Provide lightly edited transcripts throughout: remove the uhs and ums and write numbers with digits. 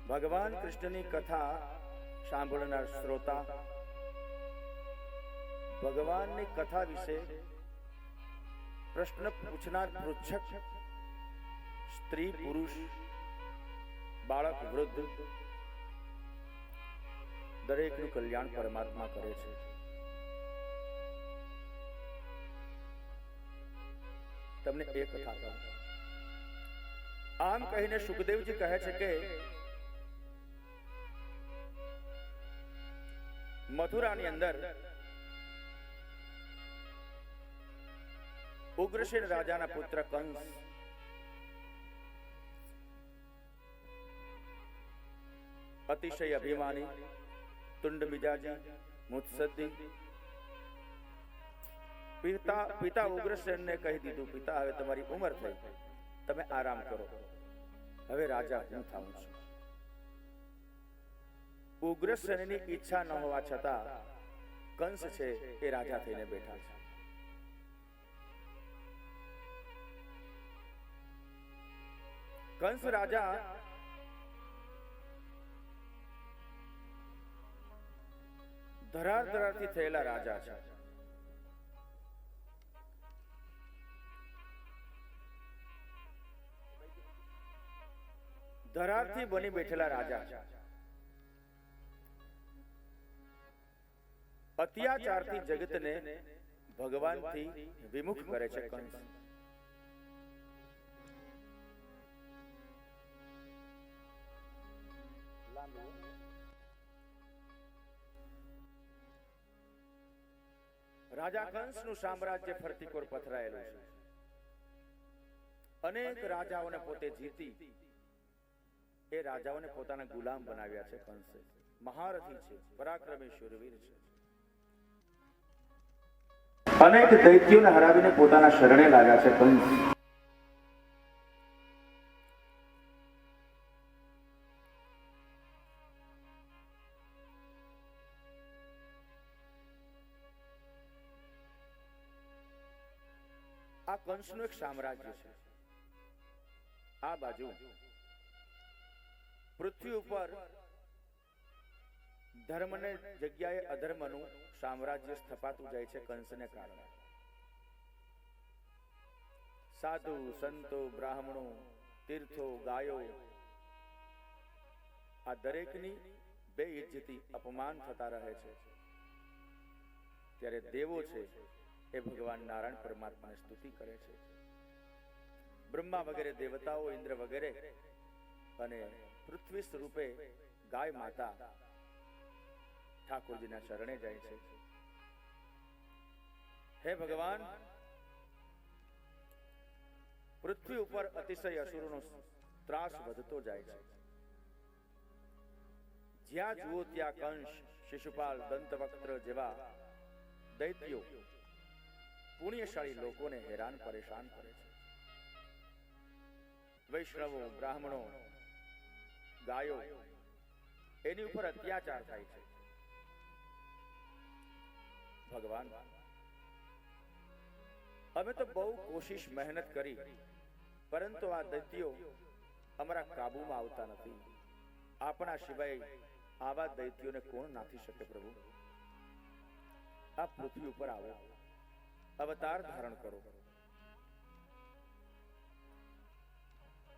ભગવાન કૃષ્ણની કથા સાંભળનાર શ્રોતા ભગવાનની કથા વિશે પ્રશ્ન પૂછનાર પૃચ્છક સ્ત્રી પુરુષ બાળક વૃદ્ધ દરેકનું કલ્યાણ પરમાત્મા કરે છે. તમને એક કથા કહું. આમ કહીને સુખદેવજી કહે છે કે મથુરાની અંદર ઉગ્રસેન રાજાના પુત્ર કંસ અતિશય અભિમાની, તુંડ મિજાજી, મુત્સદ્દી. પિતા ઉગ્રસેનને કહી દીધું, પિતા હવે તમારી ઉંમર થઈ, તમે આરામ કરો, હવે રાજા હું થાઉં છું. ઉગ્રસેનની ઈચ્છા ન હોવા છતાં કંસ છે એ રાજા થઈને બેઠા છે. કંસ રાજા ધરારથી થયેલા રાજા છે. ધરારથી બની બેઠેલા રાજા છે. અત્યાચારથી જગતને ભગવાનથી વિમુખ કરે છે કંસ. રાજા કંસનું સામ્રાજ્ય ફરતીકોર પથરાયેલું છે. અનેક રાજાઓને પોતે જીતી એ રાજાઓને પોતાના ગુલામ બનાવ્યા છે. કંસે મહારથી છે, પરાક્રમી શૂરવીર છે. અનેક દૈત્યોને હરાવીને પોતાના શરણે લાગ્યા છે કંસ. આ કંસનું એક સામ્રાજ્ય છે. આ બાજુ પૃથ્વી ઉપર ધર્મને જગ્યાએ અધર્મનું સામ્રાજ્ય સ્થપાતું જાય છે કંસને કારણે. સાધુ સંતો બ્રાહ્મણો તીર્થો ગાયો આ દરેકની બેઇજ્જતી અપમાન થતા રહે છે. ત્યારે દેવો છે એ ભગવાન નારાયણ પરમાત્માની સ્તુતિ કરે છે. બ્રહ્મા વગેરે દેવતાઓ, ઇન્દ્ર વગેરે અને પૃથ્વી સ્વરૂપે ગાય માતા ઠાકોરજીના શરણે જાય છે. હે ભગવાન, પૃથ્વી ઉપર અતિશય અસુરોનો ત્રાસ વધતો જાય છે. જ્યાં જુઓ ત્યાં કંસ, શિશુપાલ, દંતવક્ત્ર જેવા દૈત્યો પુણ્યશાળી લોકોને હેરાન પરેશાન કરે છે. વૈષ્ણવો, બ્રાહ્મણો, ગાયો એની ઉપર અત્યાચાર થાય છે. ભગવાન, અમે તો બહુ કોશિશ મહેનત કરી, પરંતુ આ દૈત્યો અમારા કાબુમાં આવતા નથી. આપણા સિવાય આવા દૈત્યોને કોણ નાથી શકે? પ્રભુ, આ પૃથ્વી ઉપર આવો, અવતાર ધારણ કરો.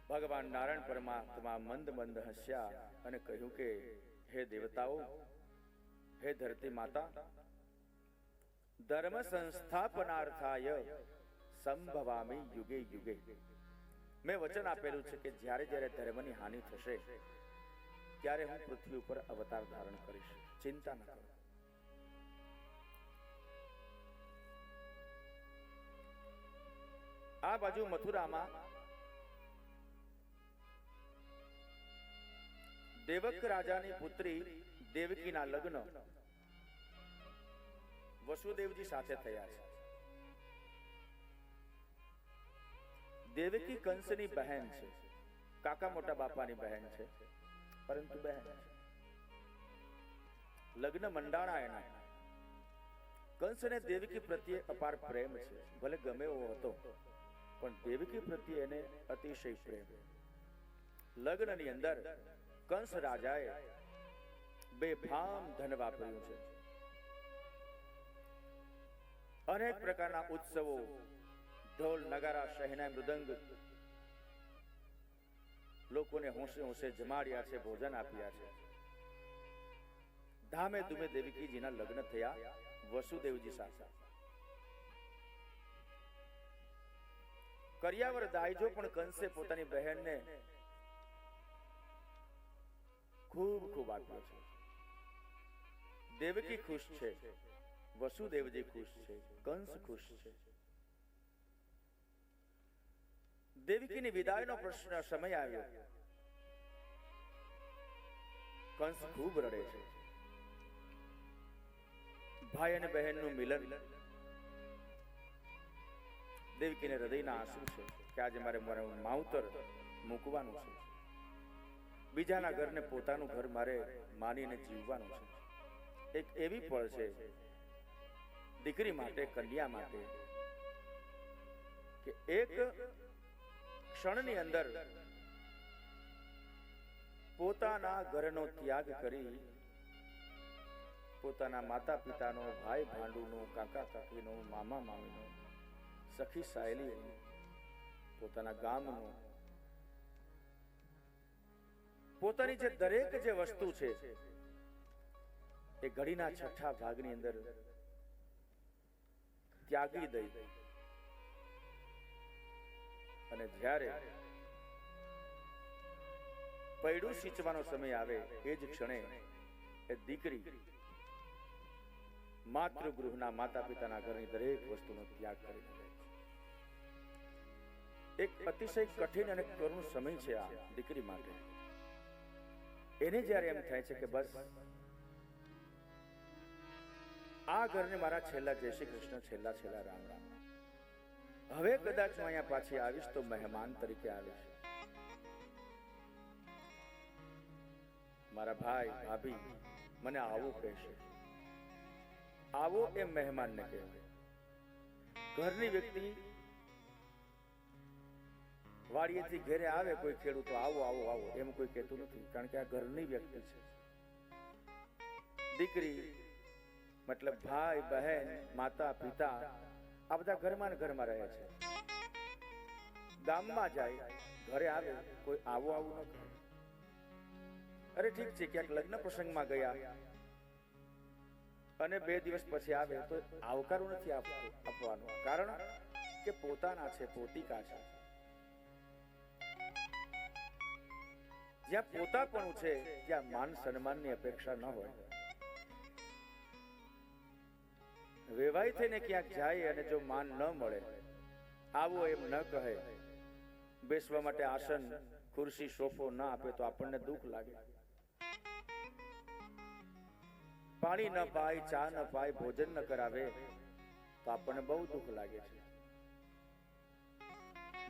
ભગવાન નારાયણ પરમાત્મા મંદ મંદ હસ્યા અને કહ્યું કે હે દેવતાઓ, હે ધરતી માતા, ધર્મ સંસ્થાપનાર્થાય સંભવામી યુગે યુગે. મેં વચન આપેલું છે કે જ્યારે જ્યારે ધર્મની હાનિ થશે ત્યારે હું પૃથ્વી ઉપર અવતાર ધારણ કરીશ. ચિંતા ન કરો. આ બાજુ મથુરામાં દેવક રાજાની પુત્રી દેવકીના લગ્ન વસુદેવજી સાથે થયા છે. દેવકી કંસની બહેન છે, કાકા મોટા બાપાની બહેન છે, પરંતુ બહેન છે. લગ્ન મંડાણા એના. કંસને દેવકી પ્રત્યે અપાર પ્રેમ છે. ભલે ગમે એવો હતો, પણ દેવકી પ્રત્યે એને અતિશય પ્રેમ. લગ્નની અંદર કંસ રાજાએ બેફામ ધન વાપર્યું છે. અનેક પ્રકારના ઉત્સવો, ઢોલ નગારા, શહેનાઈ, મૃદંગ, લોકોને હોંશે હોંશે જમાડ્યા છે, ભોજન આપ્યા છે. ધામે ધૂમે દેવકીજીના લગ્ન થયા વસુદેવજી સાથે. કરિયાવર દાઈજો પણ કંસે પોતાની બહેનને ખૂબ ખૂબ આપ્યો છે. દેવકી ખુશ છે, વસુદેવજી ખુશ છે, કંસ ખુશ છે. દેવકીની વિદાયનો પ્રશ્ન સમય આવ્યો. કંસ ખૂબ રડે છે. ભાઈ અને બહેનનું મિલન. દેવકીને હૃદયના આંસુ છે કે આજે મારે મારું માવતર મૂકવાનું છે. બીજાના ઘરને પોતાનું ઘર મારે માનીને જીવવાનું છે. એક એવી પળ છે દીકરી માટે, કન્યા માટે, કે એક ક્ષણની અંદર પોતાના ઘરનો ત્યાગ કરી પોતાના માતા પિતાનો, ભાઈ ભાંડુનો, કાકા કાકીનો, મામા મામીનો, સખી સાહેલીનો, પોતાના ગામનો, પોતાની જે દરેક જે વસ્તુ છે એ ઘડીના છઠ્ઠા ભાગની અંદર ત્યાગી દઈ અને જ્યારે પૈડું સિંચવાનો સમય આવે એ જ ક્ષણે એ દીકરી માતૃગૃહના, માતા પિતાના ઘરની દરેક વસ્તુનો ત્યાગ કરી દે. એક અતિશય કઠિન અને કરુણ સમય છે આ દીકરી માટે. એને જ્યારે એમ થાય છે કે બસ આ ઘરને મારા છેલ્લા જય શ્રી કૃષ્ણ, છેલ્લા છેલ્લા રામ રામ, હવે કદાચ હું અહીંયા પાછી આવીશ તો મહેમાન તરીકે આવીશ. મારા ભાઈ ભાભી મને આવું કહેશે. આવો એ મહેમાનને કહેવાય. ઘરની વ્યક્તિ વાડીએથી ઘરે આવે કોઈ ખેડૂતો, આવો આવો આવો એમ કોઈ કહેતું નથી, કારણ કે આ ઘરની વ્યક્તિ છે. દીકરી મતલબ ભાઈ બહેન, માતા પિતા, આ બધા ઘરમાં ને ઘરમાં રહે છે. ગામમાં જાય, ઘરે આવે, કોઈ આવો આવું ન કરે. અરે ઠીક છે, ક્યાંક લગ્ન પ્રસંગમાં ગયા અને 2 દિવસ પછી આવે તો આવકારો નથી આપવાનો, કારણ કે પોતાના છે, પોતિકા છે. જ્યાં પોતાપણું છે ત્યાં માન સન્માનની અપેક્ષા ન હોય. વેવાઈ થઈને ક્યાંક જાય અને જો માન ન મળે, આવો એમ ન કહે, બેસવા માટે આસન, ખુરશી, સોફો ન આપે તો આપણને દુઃખ લાગે. પાણી ન પાય, ચા ન પાય, ભોજન ન કરાવે તો આપણને બહુ દુઃખ લાગે છે.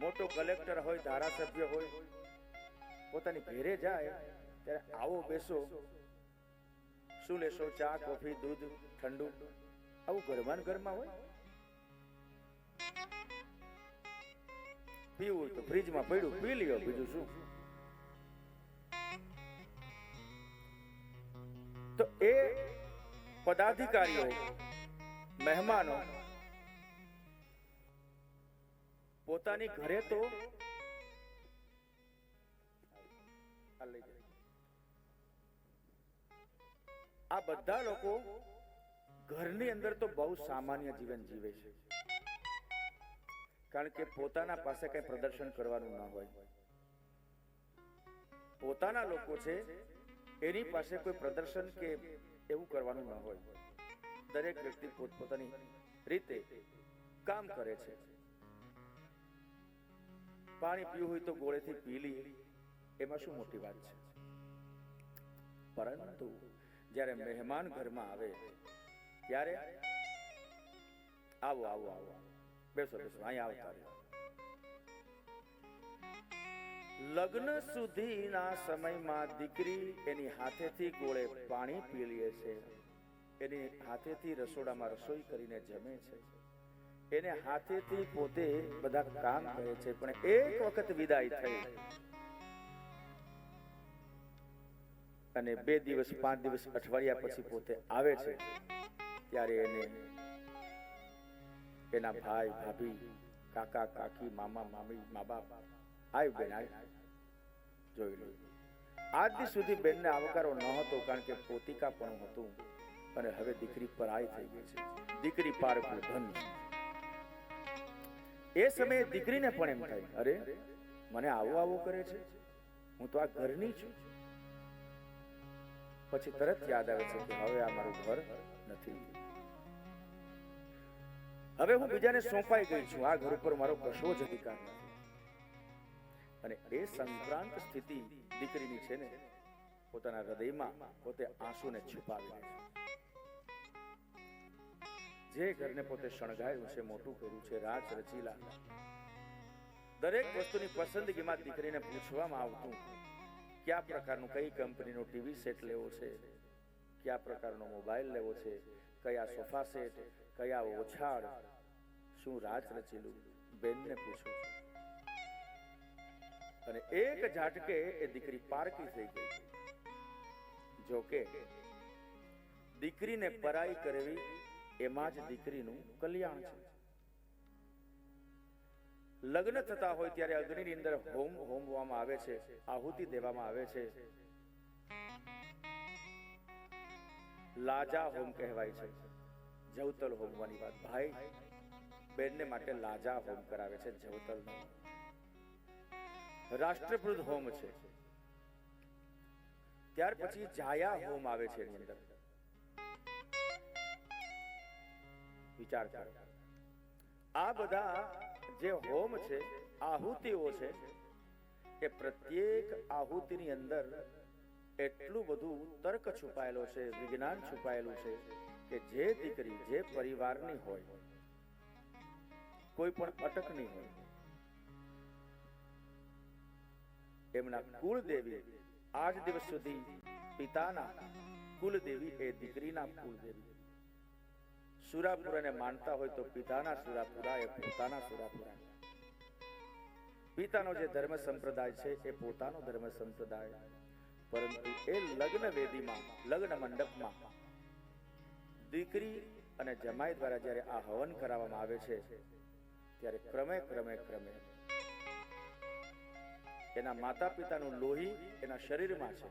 મોટો કલેક્ટર હોય, ધારાસભ્ય હોય, પોતાની ઘરે જાય ત્યારે આવો બેસો, શું લેશો, ચા, કોફી, દૂધ, ઠંડુ, આવું ઘરમાં ઘરમાં હોય. પીવું તો ફ્રીજમાં પડ્યું પી લ્યો, બીજું શું. તો એ પદાધિકારીઓ, મહેમાનો પોતાની ઘરે તો આ બધા લોકો ઘરની અંદર તો બહુ સામાન્ય જીવન જીવે છે, કારણ કે પોતાના પાસે કઈ પ્રદર્શન કરવાનું ના હોય. પોતાના લોકો છે એની પાસે કોઈ પ્રદર્શન કે એવું કરવાનું ન હોય. દરેક વ્યક્તિ પોતપોતાની રીતે કામ કરે છે. પાણી પીવું હોય તો ગોળેથી પી લે, એમાં શું મોટી વાત છે. પરંતુ જ્યારે મહેમાન ઘરમાં આવે ત્યારે આવો આવો આવો, બેસો બેસો, અહીંયા આવતા રહો. લગ્ન સુધીના સમયમાં દીકરી એની હાથેથી ગોળે પાણી પી લે છે, એની હાથેથી રસોડામાં રસોઈ કરીને જમે છે, એને હાથેથી પોતે બધા કામ કરે છે. પણ એક વખત વિદાય થઈ અને 2 દિવસ 5 દિવસ અઠવાડિયા પછી પોતે આવે છે ત્યારે એને એના ભાઈ ભાભી કાકા કાકી મામા મામી મા બાપ આય બેન આય જોઈ લો. આજ દી સુધી બેનને આવકારો ન હતો કારણ કે પોતિકા પણ હતું અને હવે દીકરી પરાઈ થઈ ગઈ છે. દીકરી પારકું ધન. એ સમયે દીકરીને પણ એમ થાય અરે મને આવું કરે છે, હું તો આ ઘરની છું. પછી તરત યાદ આવે છે કે હવે આ મારું ઘર નથી, હવે હું બીજાને સોંપાઈ ગઈ છું, આ ઘર ઉપર મારો કશો જ અધિકાર નથી. અને એ સંક્રાંત સ્થિતિ દીકરીની છે ને પોતાના હૃદયમાં પોતે આંસુને છુપાવી લે છે. જે ઘરને પોતે શણગાર્યું છે, મોટું કર્યું છે, રાજ રચીલા, દરેક વસ્તુની પસંદગીમાં દીકરીને પૂછવામાં આવતું કયા પ્રકારનું કઈ કંપનીનો ટીવી સેટ લેવો છે, કયા પ્રકારનો મોબાઈલ લેવો છે, કયા સોફા સેટ, કયા ઓછાડ, શું રાજ રચીલું, બેનને પૂછો. અને એક ઝાટકે એ દીકરી પારકી થઈ ગઈ. જોકે દીકરીને પરાઈ કરવી એમાં જ દીકરીનું કલ્યાણ છે. લગ્ન થતા હોય ત્યારે અગ્નિની અંદર હોમવામાં આવે છે, આહુતિ દેવામાં આવે છે. લાજા હોમ કહેવાય છે. જવતલ હોમવાની વાત ભાઈ બેનને માટે લાજા હોમ કરાવે છે, જવતલ. રાષ્ટ્રપૃત હોમ છે. ત્યાર પછી જાયા હોમ આવે છે. એની અંદર વિચાર કરો, આ બધા જે હોમ છે, આહુતિઓ છે, એ પ્રત્યેક આહુતિની અંદર એટલું બધું તર્ક છુપાયેલો છે, વિજ્ઞાન છુપાયેલું છે કે જે દીકરી જે પરિવારની હોય, કોઈ પણ અટકની હોય, એમના કુળદેવી આજ દિવસ સુધી પિતાના કુલદેવી એ દીકરીના કુલદેવી. સુરાપુરાને માનતા હોય તો પિતાના સુરાપુરા એ પોતાના સુરાપુરા. પિતાનો જે ધર્મ સંપ્રદાય છે એ પોતાનો ધર્મ સંપ્રદાય. પરંતુ એ લગ્ન વેદીમાં, લગ્ન મંડપમાં દીકરી અને જમાઈ દ્વારા જ્યારે આ હવન કરાવવામાં આવે છે ત્યારે ક્રમે ક્રમે ક્રમે એના માતા પિતાનું લોહી એના શરીરમાં છે,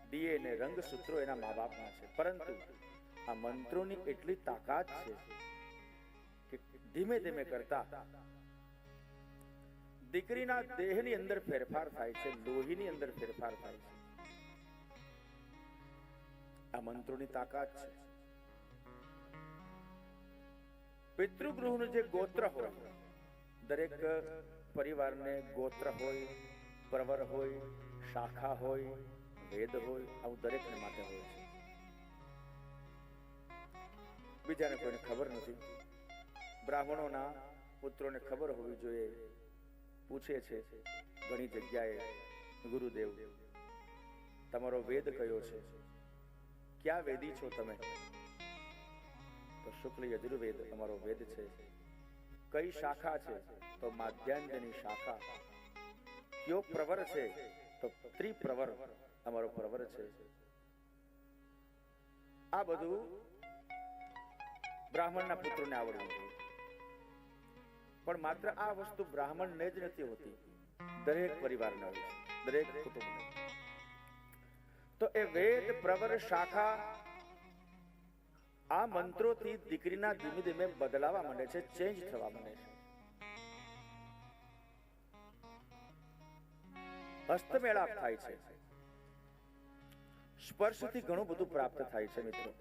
ડીએનએ રંગસૂત્રો એના મા બાપના છે. પરંતુ આ મંત્રોની એટલી તાકાત છે કે ધીમે ધીમે કરતા દીકરીના દેહની અંદર ફેરફાર થાય છે, લોહીની અંદર ફેરફાર થાય છે. આ મંત્રોની તાકાત છે. પિતૃગૃહનું જે ગોત્ર હોય, દરેક પરિવારને ગોત્ર હોય, પ્રવર હોય, શાખા હોય, વેદ હોય, આવું દરેકને માટે હોય છે. બીજાને કોઈને ખબર નથી. બ્રાહ્મણોના પુત્રોને ખબર હોવી જોઈએ. પૂછે છે ઘણી જગ્યાએ, ગુરુદેવ તમારો વેદ કયો છે, ક્યાં વેદી છો તમે? તો શુક્લ યજુર્વેદ અમારો વેદ છે. કઈ શાખા છે? તો માધ્યાંજની શાખા. કયો પ્રવર છે? તો ત્રિપ્રવર અમારો પ્રવર છે. આ બધું બ્રાહ્મણના પુત્રોને આવડવું જોઈએ. પણ માત્ર આ વસ્તુ બ્રાહ્મણને જ નથી હોતી, દરેક પરિવારને હોય છે, દરેક કુટુંબને. તો એ વેદ પ્રવર શાખા આ મંત્રોથી દીકરીના ધીમે ધીમે બદલાવા માંડે છે, ચેન્જ થવા માંડે છે. હસ્તમેળાપ થાય છે, સ્પર્શથી ઘણું બધું પ્રાપ્ત થાય છે. મિત્રો,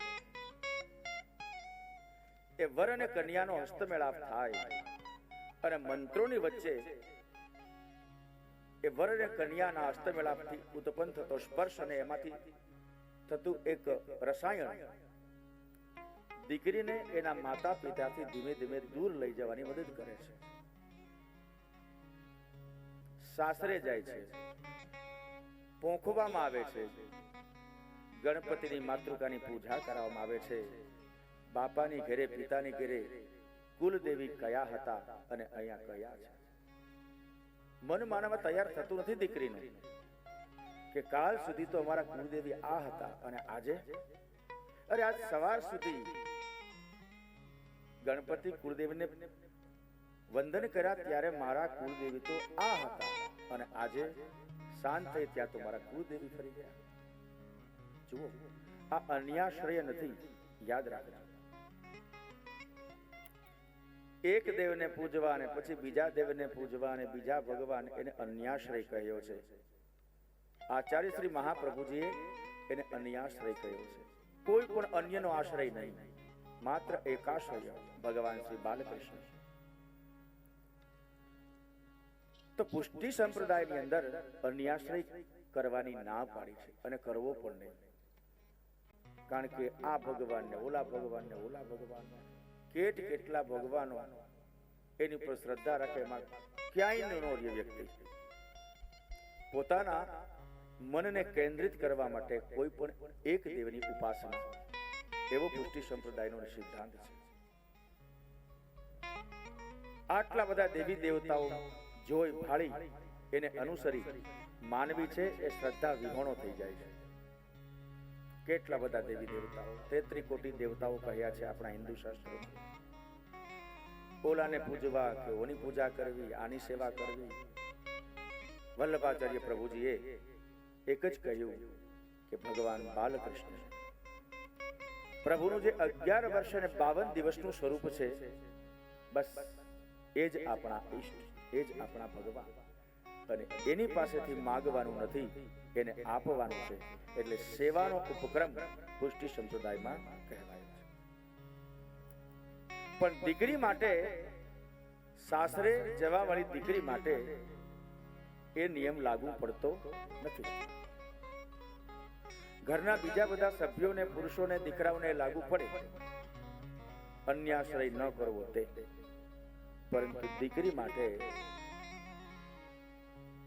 એ વર અને કન્યાનો હસ્તમેળાપ થાય અને મંત્રોની વચ્ચે એ વર અને કન્યાના હસ્તમેળાપથી ઉત્પન્ન થતો સ્પર્શ અને એમાંથી થતું એક રસાયણ દીકરીને એના માતા પિતાથી ધીમે ધીમે દૂર લઈ જવાની મદદ કરે છે. સાસરે જાય છે, પોંખવામાં આવે છે, ગણપતિની માતૃકાની પૂજા કરવામાં આવે છે. બાપાની ઘરે, પિતાની ઘરે કુલદેવી કયા હતા અને અહીંયા કયા છે. મન માનવા તૈયાર થતું નથી દીકરીનું કે કાલ સુધી તો અમારા કુળદેવી આ હતા અને આજે અરે આજ સવાર સુધી ગણપતિ કુળદેવીને વંદન કર્યા ત્યારે મારા કુળદેવી તો આ હતા અને આજે શાંત થઈ ત્યાં તો મારા કુળદેવી ફરી ગયા. જુઓ, આ અન્યાશ્રય નથી, યાદ રાખજો. એક દેવને પૂજવા અને પછી બીજા દેવને પૂજવા અને બીજા ભગવાન, એને અન્યાશ્રય કહ્યો છે. આચાર્ય શ્રી મહાપ્રભુજીએ એને અન્યાશ્રય કહ્યો છે. કોઈ પણ અન્યનો આશ્રય નહીં, માત્ર એકાશ્રય ભગવાન શ્રી બાલકૃષ્ણ. તો પુષ્ટિ સંપ્રદાયની અંદર અન્યાશ્રય કરવાની ના પાડી છે અને કરવો પણ નહીં. કારણ કે આ ભગવાનને ઓલા ભગવાનને ઓલા ભગવાનને કેટલા ભગવાનો એની પર શ્રદ્ધા રાખે, એમાં ક્યાંય ન રહે વ્યક્તિ. પોતાના મનને કેન્દ્રિત કરવા માટે કોઈ પણ એક દેવની ઉપાસના, એવો પુષ્ટિ સંપ્રદાયનો સિદ્ધાંત છે. આટલા બધા દેવી દેવતાઓ જોઈ ભાળી એને અનુસરી માનવી છે એ શ્રદ્ધા વિહોણો થઈ જાય છે. કેટલા બધા દેવી દેવતાઓ, 33 કોટી દેવતાઓ કહ્યા છે આપણા હિન્દુ શાસ્ત્રોમાં. ઓલાને પૂજવા કે ઓની પૂજા કરવી, આની સેવા કરવી. વલ્લભાચાર્ય પ્રભુજીએ એક જ કહ્યું કે ભગવાન બાલકૃષ્ણ પ્રભુનું જે 11 વર્ષ અને 52 દિવસનું સ્વરૂપ છે, બસ એ જ આપણા ઈષ્ટ, એ જ આપણા ભગવાન. અને એની પાસેથી માગવાનું નથી, એને આપવાનું છે. એટલે સેવાનો ઉપક્રમ પુષ્ટિ સંપ્રદાયમાં કહેવાય છે. પણ દીકરી માટે, સાસરે જવા વાળી દીકરી માટે એ નિયમ લાગુ પડતો નથી. ઘરના બીજા બધા સભ્યોને, પુરુષોને, દીકરાઓને લાગુ પડે અન્યાશ્રય ન કરવો તે. પરંતુ દીકરી માટે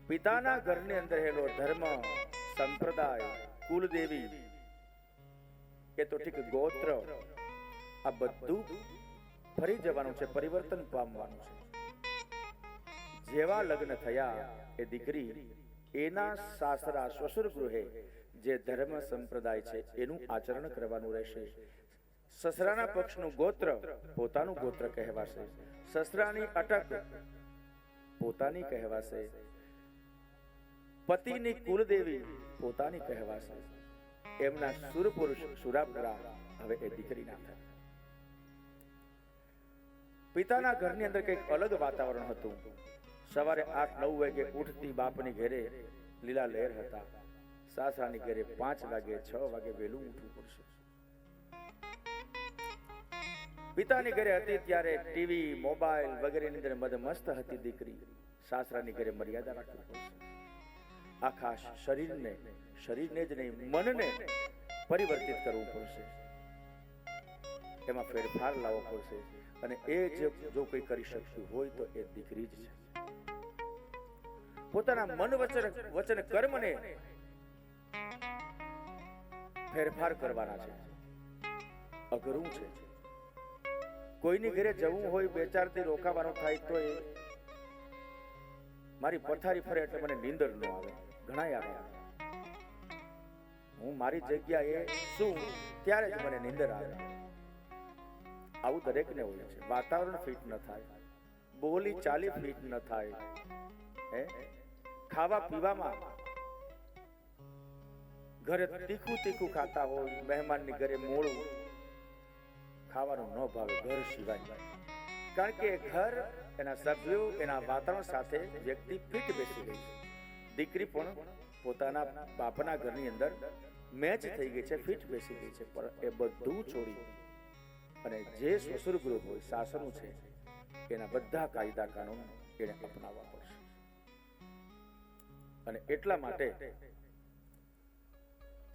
પિતાના ઘરની અંદર રહેલો ધર્મ, સંપ્રદાય, કુલદેવી, એ તો ઠીક, ગોત્ર, આ બધું ફરી જવાનું છે, પરિવર્તન પામવાનું છે. જેવા લગ્ન થયા એ દીકરી એના સાસરા સસુર ગૃહે જે ધર્મ સંપ્રદાય છે એનું આચરણ કરવાનું રહેશે. સસરાના પક્ષનું ગોત્ર પોતાનું ગોત્ર કહેવાશે, સસરાની અટક પોતાની કહેવાશે, પતિની કુલદેવી પોતાની કહેવાશે. એમના સુરપુરુષ સુરાપુરા હવે એ દીકરી ના થાય. પિતાના ઘરની અંદર કંઈક અલગ વાતાવરણ હતું. સવારે 8-9 વાગે ઉઠતી બાપની ઘરે લીલા લહેર હતા. સાસરાની ઘરે 5 વાગે 6 વાગે વહેલું ઉઠવું પડશે. પિતાની ઘરે હતી ત્યારે ટીવી, મોબાઈલ વગેરેની અંદર મદમસ્ત હતી દીકરી. સાસરાની ઘરે મર્યાદા રાખવી પડશે. આખા શરીરને જ નહીં, મનને પરિવર્તિત કરવું પડશે. એમાં ફેરફાર લાવવો પડશે. અને એ જો કોઈ કરી શકતું હોય તો એ દીકરી જ છે. પોતાના મન વચન કર્મને ફેરફાર કરવાના છે. અઘરું છે. કોઈની ઘરે જવું હોય, 2-4 દી રોકાવાનું થાય તો એ મારી પથારી ફરે એટલે મને નીંદર ન આવે. ઘણા આવે, હું મારી જગ્યાએ શું ત્યારે જ મને નીંદર આવે. આવું દરેકને હોય છે. વાતાવરણ ફિટ ન થાય, બોલી ચાલી ફિટ ન થાય, ખાવા પીવામાં ઘરે તીખું ખાતા હોય, મહેમાનની ઘરે મોળું ખાવાનું ન ભાવે, ઘર સિવાય. કારણ કે ઘર, એના સભ્યો, એના વાતાવરણ સાથે વ્યક્તિ ફિટ બેસી ગઈ છે. દીકરી પણ પોતાના બાપના ઘરની અંદર મેચ થઈ ગઈ છે, ફિટ બેસી ગઈ છે. પણ એ બધું છોડી અને જે સસુર ગૃહ હોય, સાસરનું છે, એના બધા કાયદા કાનૂન એને અપનાવવા પડશે. અને એટલા માટે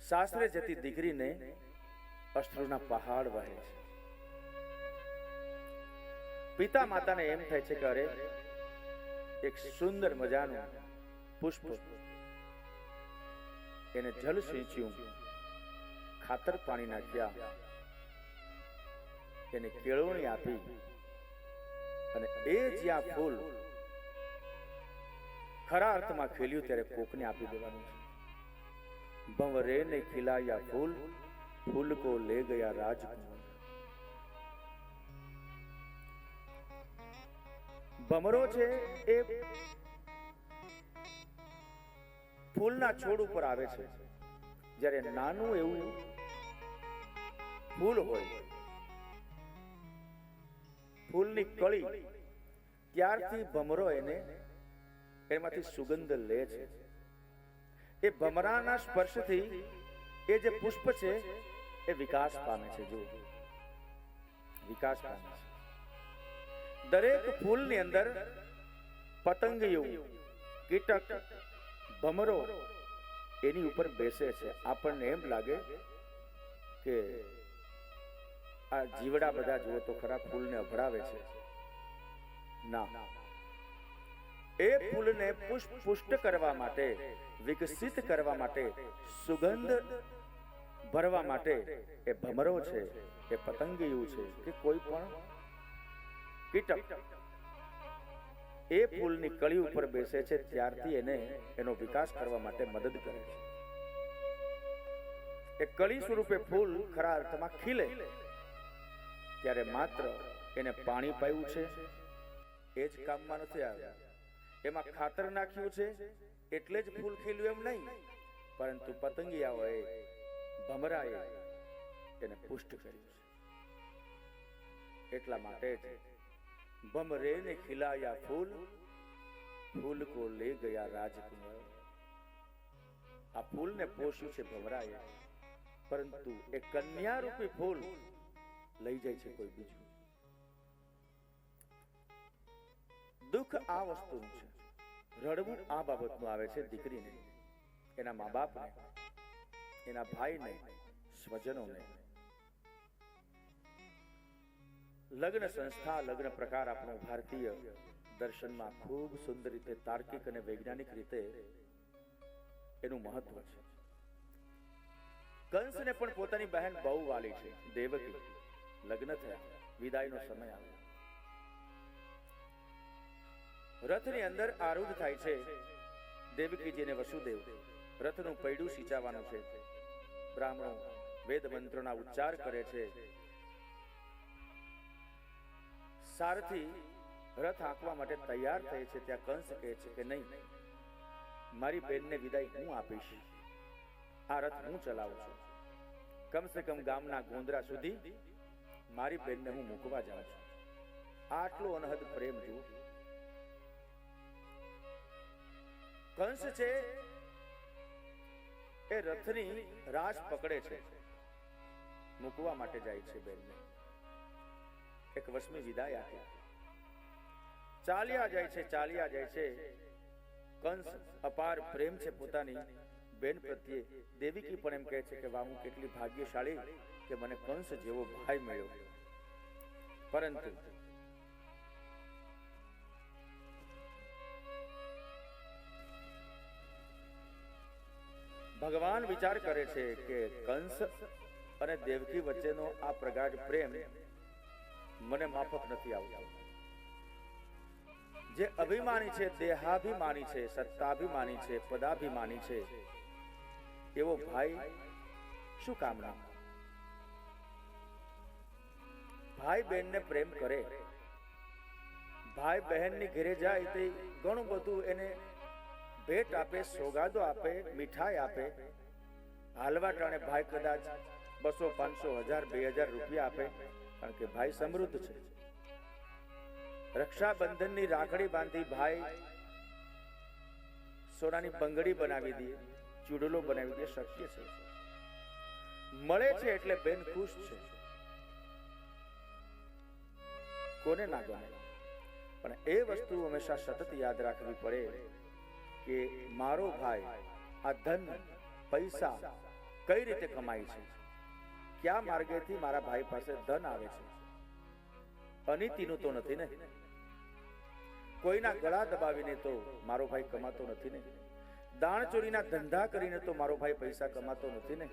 સાસરે જતી દીકરીને અશ્રુના પહાડ વહે છે. પિતા માતાને એમ થાય છે કે અરે, એક સુંદર મજાનું પુષ્પ, એને જલ સિંચ્યું, ખાતર પાણી નાખ્યા, એને કેળવણી આપી, અને એ જ્યાં ફૂલ ખરા અર્થમાં ખીલ્યું ત્યારે કોકને આપી દેવાનું છે. भंवरे ने खिलाया फूल, फूल को ले गया राजकुमार। भमरो छे ए फूलना छोड़ पर आवे छे। જ્યારે નાનું એવું ફૂલ હોય, ફૂલની કળી, ત્યારથી ભમરો એમાંથી સુગંધ લે છે। એ ભમરાના સ્પર્શથી એ જે પુષ્પ છે એ વિકાસ પામે છે। જો વિકાસ પામે છે, દરેક ફૂલની અંદર પતંગિયું, કીટક, ભમરો એની ઉપર બેસે છે। આપણને એમ લાગે કે આ જીવડા બધા જુઓ તો ખરા ફૂલને અભડાવે છે, ના, એ ફૂલને પુષ્ટ કરવા માટે, વિકસિત કરવા માટે, સુગંધ ભરવા માટે એ ભમરો છે, એ પતંગિયું છે કે કોઈ પણ કીટક એ ફૂલની કળી ઉપર બેસે છે, ત્યારથી એનો વિકાસ કરવા માટે મદદ કરે છે। એ કળી સ્વરૂપે ફૂલ ખરા અર્થમાં ખીલે ત્યારે માત્ર એને પાણી પાયું છે એ જ કામમાં નથી આવ્યા, એમાં ખાતર નાખ્યું છે એટલે જ ફૂલ ખીલ્યું એમ નહીં, પરંતુ પતંગિયાઓએ, ભમરાએ એને પુષ્ટ કર્યું છે। એટલા માટે જ भमरे ने खिलाया फूल, फूल को ले गया राजकुमार। आ फूल ने पोष्યું છે ભમરાએ, પરંતુ એ કન્યા રૂપી ફૂલ લઈ જાય છે કોઈ બીજું। દુઃખ આ વસ્તુનું છે, રડવું આ બાબતનું આવે છે દીકરીને, એના મા બાપને, એના ભાઈને, સ્વજનોને। લગ્ન સંસ્થા, લગ્ન પ્રકાર આપણો ભારતીય દર્શનમાં ખૂબ સુંદર રીતે, તાર્કિક અને વૈજ્ઞાનિક રીતે એનું મહત્વ છે। કંસને પણ પોતાની બહેન બહુ વાલી છે, દેવકી। લગ્ન થયા, વિદાયનો સમય આવ્યો, રથની અંદર આરૂઢ થાય છે દેવકીજી અને વસુદેવ। રથનું પૈડું સિંચાવવાનું છે, બ્રાહ્મણો વેદ મંત્રોના ઉચ્ચાર કરે છે। સારથી રથ હાંકવા માટે તૈયાર થાય છે, ત્યાં કંસ કહે છે કે નહીં, મારી બેનને વિદાય હું આપીશ, આ રથ હું ચલાવું છું, કમસે કમ ગામના ગોંદરા સુધી મારી બેનને હું મૂકવા જાઉં છું। આટલો અનહદ પ્રેમ જુઓ। કંસ છે એ રથની રાસ પકડે છે, મૂકવા માટે જાય છે બેનને, એક વસમી વિદાય આપી, ચાલ્યા જાય છે, ચાલ્યા જાય છે। કંસ અપાર પ્રેમ છે પોતાની બેન પ્રત્યે। દેવકી પણ એમ કહે છે કે વાહ, હું કેટલી ભાગ્યશાળી કે મને કંસ જેવો ભાઈ મળ્યો। પરંતુ ભગવાન વિચાર કરે છે કે કંસ અને દેવકી વચ્ચેનો આ પ્રગાઢ પ્રેમ મને માફક નથી આવતો। જે અભિમાની છે, દેહાભિમાની છે, સત્તાભિમાની છે, પદાભિમાની છે, એવો ભાઈ શું કામના? ભાઈ બહેનને પ્રેમ કરે, ભાઈ બહેનની ઘરે જાય તે ઘણું બધું એને ભેટ આપે, સોગાદો આપે, મીઠાઈ આપે। હાલવા ટાણે ભાઈ કદાચ 200, 500, 1000, 2000 રૂપિયા આપે, કારણ કે ભાઈ સમૃદ્ધ છે। રક્ષાબંધનની રાખડી બાંધી ભાઈ સોનાની બંગડી બનાવી દે, ચૂડલો બનાવી દે, શક્ય છે। મળે છે એટલે બેન ખુશ છે, કોને ના ગમે? પણ એ વસ્તુ હંમેશા સતત યાદ રાખવી પડે કે મારો ભાઈ આ ધન, પૈસા કઈ રીતે કમાય છે, કયા માર્ગેથી મારા ભાઈ પાસે ધન આવે છે। અનીતિનું તો નથી ને, કોઈના ગળા દબાવીને તો મારો ભાઈ કમાતો નથી ને, દાણચોરીના ધંધા કરીને તો મારો ભાઈ પૈસા કમાતો નથી ને।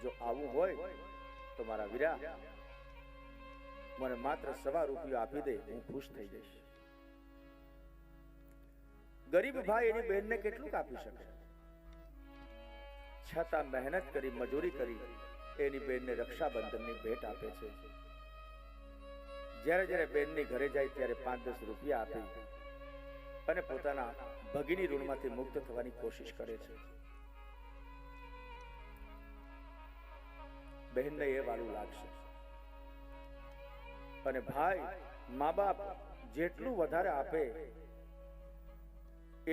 જો આવું હોય તો મારા વીરા મને માત્ર ₹1.25 આપી દે, હું ખુશ થઈ જઈશ। ગરીબ ભાઈ એની બહેનને કેટલું આપી શકે? છતાં મહેનત કરી, મજૂરી કરી એની બેનને રક્ષાબંધનની ભેટ આપે છે. જ્યારે જ્યારે બેનની ઘરે જાય ત્યારે 5-10 રૂપિયા આપી અને પોતાના ભગીની ઋણમાંથી મુક્ત થવાની કોશિશ કરે છે. બહેનને એ વાલું લાગશે અને ભાઈ મા બાપ જેટલું વધારે આપે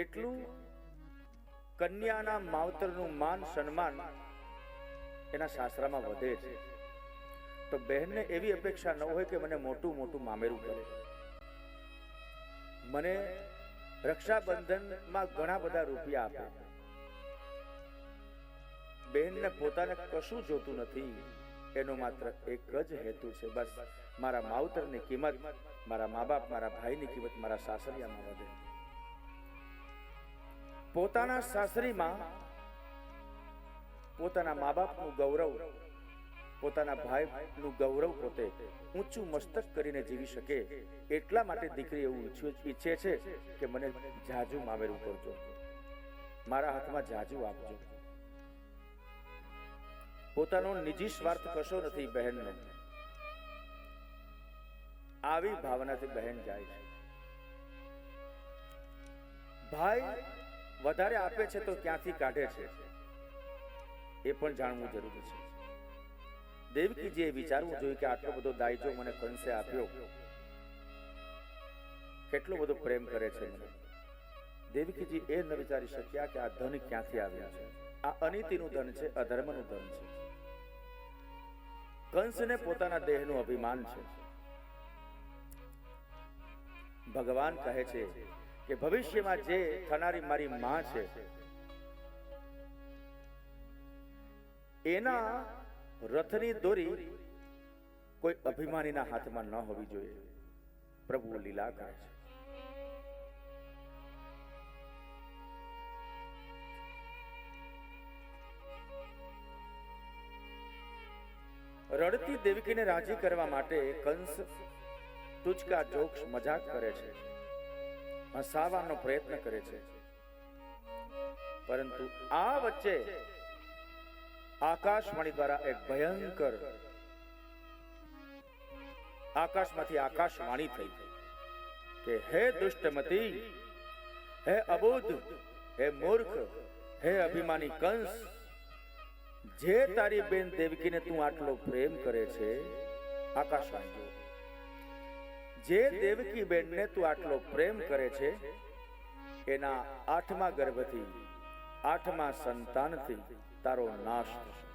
એટલું કન્યાના માવતરનું માન સન્માન એના સાસરામાં વધે છે. તો બહેનને એવી અપેક્ષા ન હોય કે મને મોટું મોટું મામેરું કરે, મને રક્ષાબંધનમાં ઘણા બધા રૂપિયા આપે. બહેનને પોતાને કશું જોતું નથી, એનો માત્ર એક જ હેતુ છે, બસ મારા માવતરની કિંમત, મારા મા બાપ, મારા ભાઈની કિંમત મારા સાસરિયામાં વધે. પોતાના સાસરીમાં પોતાના મા બાપનું ગૌરવ, પોતાના ભાઈનું ગૌરવ પોતે ઊંચું મસ્તક કરીને જીવી શકે એટલા માટે દીકરી એવું ઈચ્છે છે કે મને જાજુ મામેરું કરજો, મારા હાથમાં જાજુ આપજો. પોતાનો નિજી સ્વાર્થ કશો નથી બહેનનો. આવી ભાવનાથી બહેન જાય છે. ભાઈ વધારે આપે છે તો ક્યાંથી કાઢે છે એ પણ જાણવું જરૂરી છે. દેવકીજીએ વિચારવું જોઈએ કે આટલો બધો દાયજો મને કંસે આપ્યો, કેટલો બધો પ્રેમ કરે છે મને. દેવકીજી એ ન વિચારી શક્યા કે આ ધન ક્યાંથી આવ્યા છે. આ અનીતિનું ધન છે, અધર્મનું ધન છે. કંસને પોતાના દેહનું અભિમાન છે. ભગવાન કહે છે કે ભવિષ્યમાં જે થનારી મારી માં છે એના રથની દોરી કોઈ અભિમાનીના હાથમાં ન હોવી જોઈએ. પ્રભુ લીલા કરે છે. રડતી દેવકીને રાજી કરવા માટે કંસ તુચકા જોક્સ મજાક કરે છે, હસાવવાનો પ્રયત્ન કરે છે. પરંતુ આ વચ્ચે આકાશવાણી દ્વારા એક ભયંકર આકાશમાંથી આકાશવાણી થઈ કે હે દુષ્ટમતી, હે અબુદ્ધ, હે મૂર્ખ, હે અભિમાની કંસ, જે તારી બેન દેવકીને તું આટલો પ્રેમ કરે છે, આકાશવાણી, જે દેવકી બેનને તું આટલો પ્રેમ કરે છે એના 8મા ગર્ભથી 8મા સંતાનથી તારો નાશ થશે.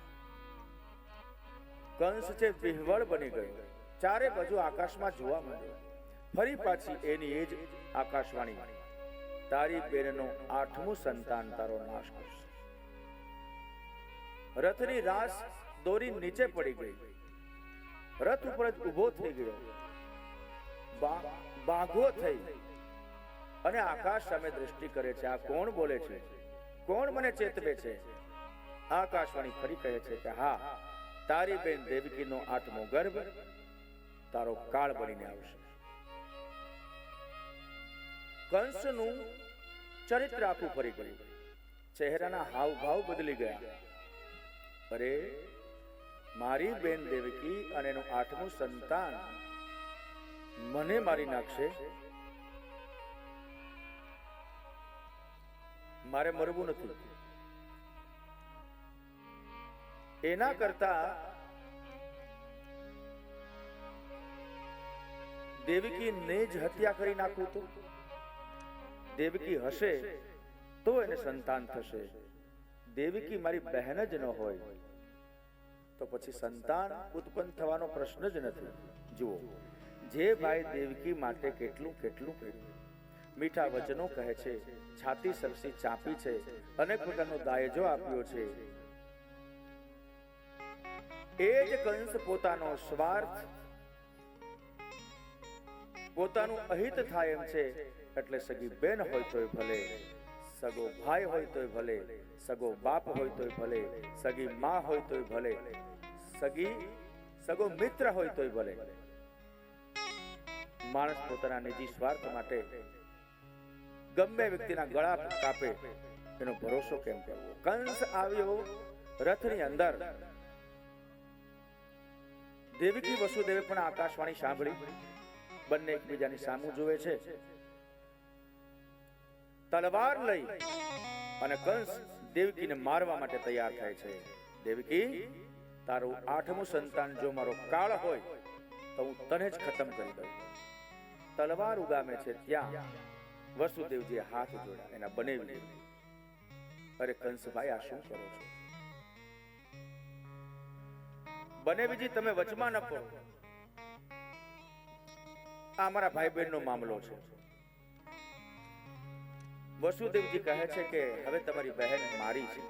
કંસ છે વિહવળ બની ગયો, ચારે બાજુ આકાશમાં જોવા મળ્યો. ફરી પાછી એની એ જ આકાશવાણી, તારી બેનનો 8મું સંતાન તારો નાશ કરશે. રથની રાસ દોરી નીચે પડી ગઈ, રથ ઉપર જ ઉભો થઈ ગયો, બાઘો થઈ અને આકાશ સામે દ્રષ્ટિ કરે છે. આ કોણ બોલે છે? કોણ મને ચેતવે છે? આકાશવાણી ફરી કહે છે કે હા, તારી બેન દેવકીનો 8મો ગર્ભ તારો કાળ બનીને આવશે. કંસનું ચરિત્ર આખું ફરી ગયું, ચહેરાના હાવભાવ બદલી ગયા. અરે, મારી બેન દેવકી અને એનું 8મું સંતાન મને મારી નાખશે, મારે મરવું નથી. એના કરતા દેવકીને જ હત્યા કરી નાખું તો દેવકી હશે તો એને સંતાન થશે. દેવકી મારી બહેન જ ન હોય તો પછી સંતાન ઉત્પન્ન થવાનો પ્રશ્ન જ નથી. જુઓ, જે ભાઈ દેવકી માટે કેટલું કેટલું કર્યું, મીઠા વચનો કહે છે, છાતી સરસી ચાપી છે, અનેક પ્રકારનો દાયજો આપ્યો છે, એ જ કંસ પોતાનો સ્વાર્થ, પોતાનું અહિત થાય એમ છે એટલે સગી બેન હોય તોય ભલે, સગો ભાઈ હોય તોય ભલે, સગો બાપ હોય તોય ભલે, સગી માં હોય તોય ભલે, સગો મિત્ર હોય તોય ભલે, માણસ પોતાના નિજી સ્વાર્થ માટે ગમે વ્યક્તિના ગળા કાપે એનો ભરોસો કેમ કરવો? કંસ આવ્યો રથની અંદર દેવકી વસુદેવે પણ આકાશવાણી સાંભળી. બંને એકબીજાની સામું જુએ છે. તલવાર લઈ અને કંસ દેવકીને મારવા માટે તૈયાર થાય છે. દેવકી, તારું 8મું સંતાન જો મારો કાળ હોય તો હું તને જ ખતમ કરી દઉં. તલવાર ઉગામે છે ત્યાં વસુદેવજીએ હાથ જોડ્યા, એના બનેવી. અરે કંસભાઈ, આ શું કરો છો? બનેવીજી, તમે વચમાં ન પડો. આ અમારા ભાઈ બહેનનો મામલો છે. વસુદેવજી કહે છે કે હવે તમારી બહેન મારી છે.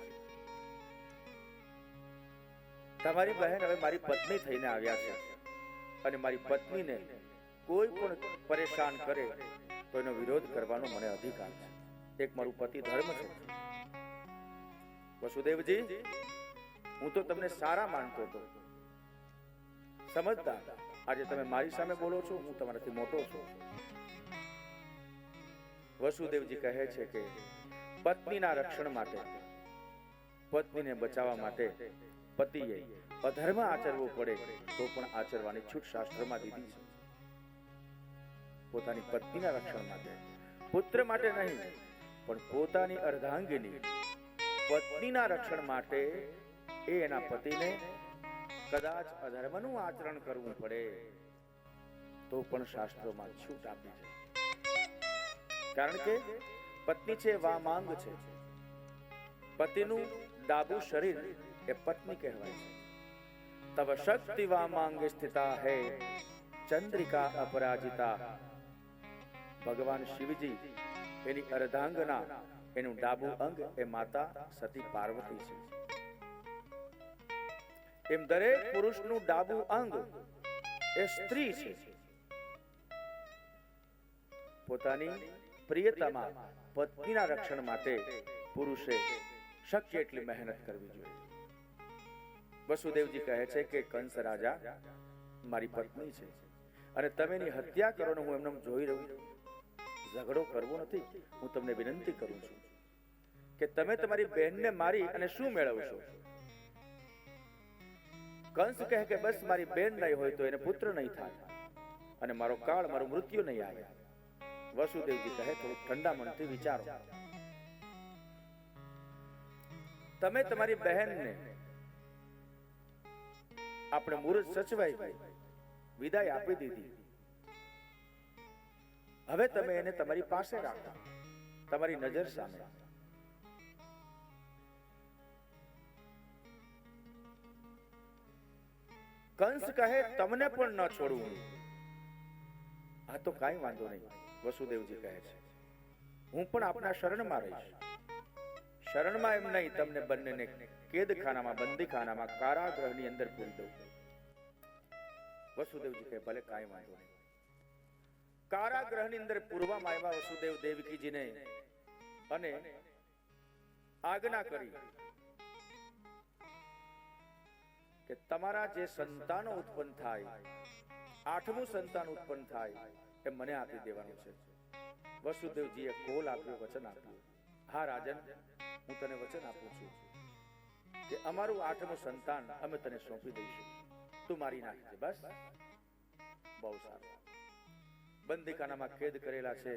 તમારી બહેન હવે મારી પત્ની થઈને આવ્યા છે અને મારી પત્નીને કોઈ પણ પરેશાન કરે તો એનો વિરોધ કરવાનો મને અધિકાર છે. એક મારું પતિ ધર્મ છે. વસુદેવજી, હું તો તમને સારા માનતો હતો, સમજદાર. આજે તમે મારી સામે બોલો છો, હું તમારાથી મોટો છું. વસુદેવજી કહે છે કે પત્નીના રક્ષણ માટે, પત્નીને બચાવવા માટે પતિએ અધર્મ આચરવો પડે તો પણ આચરવાની છૂટ શાસ્ત્રમાં દીધી છે. પોતાની પત્નીના રક્ષણ માટે, પુત્ર માટે નહીં, પણ પોતાની અર્ધાંગીની પત્નીના રક્ષણ માટે એ એના પતિને કદાચ અધર્મનું આચરણ કરવું પડે તો પણ શાસ્ત્રોમાં છૂટ આપી છે. કારણ કે પત્ની છે વામાંગ છે. પતિનું ડાબું શરીર એ પત્ની કહેવાય છે. તવ શક્તિ વામાંગે સ્થિતા હૈ ચંદ્રિકા અપરાજિતા. ભગવાન શિવજી, એની અર્ધાંગના, એનું ડાબું અંગ એ માતા સતી પાર્વતી છે. એમ દરેક પુરુષનું ડાબું અંગ એ સ્ત્રી છે. પોતાની પ્રિયતમા પત્નીના રક્ષણ માટે પુરુષે શક્ય એટલી મહેનત કરવી જોઈએ. વસુદેવજી કહે છે કે કંસ રાજા મારી પત્ની છે અને તમે એની હત્યા કરો ને હું એમને જોઈ રહ્યું. ઝઘડો કરવો નથી. હું તમને વિનંતી કરું છું કે તમે તમારી બહેનને મારી અને શું મેળવશો? કંસ કહે કે બસ મારી બહેન નહીં હોય તો એને પુત્ર નહીં થાય અને મારો કાળ, મારું મૃત્યુ નહીં આવે. વસુદેવજી કહે થોડું ઠંડા મનથી વિચારો. તમે તમારી બહેનને આપણે મુહૂર્ત સચવાઈ વિદાય આપી દીધી. હવે તમે એને તમારી પાસે રાખો, તમારી નજર સામે. કંસ કહે તમને પણ ન છોડવું. આ તો કાંઈ વાંધો નહીં. વસુદેવજી કહે છે હું પણ આપના શરણમાં રહીશ. શરણમાં એમ નહીં, તમને બંનેને કેદખાનામાં, બંદીખાનામાં, કારાગૃહની અંદર પૂરી દઉં. વસુદેવજી કહે ભલે, કાંઈ વાંધો નહીં. કારાગૃહની અંદર પૂરવામાં આવ્યા વસુદેવ દેવકીજીને અને આજ્ઞા કરી કે તમારા જે સંતાનો ઉત્પન્ન થાય, 8મું સંતાન ઉત્પન્ન થાય એ મને આપી દેવાનું છે. વસુદેવજીએ કોલ આપ્યો, વચન આપ્યું. હા રાજન, હું તને વચન આપું છું કે અમારું 8મું સંતાન અમે તને સોંપી દઈશું. તું મારી નાખજે. બસ, બહુ સારું. બંદીખાનામાં કેદ કરેલા છે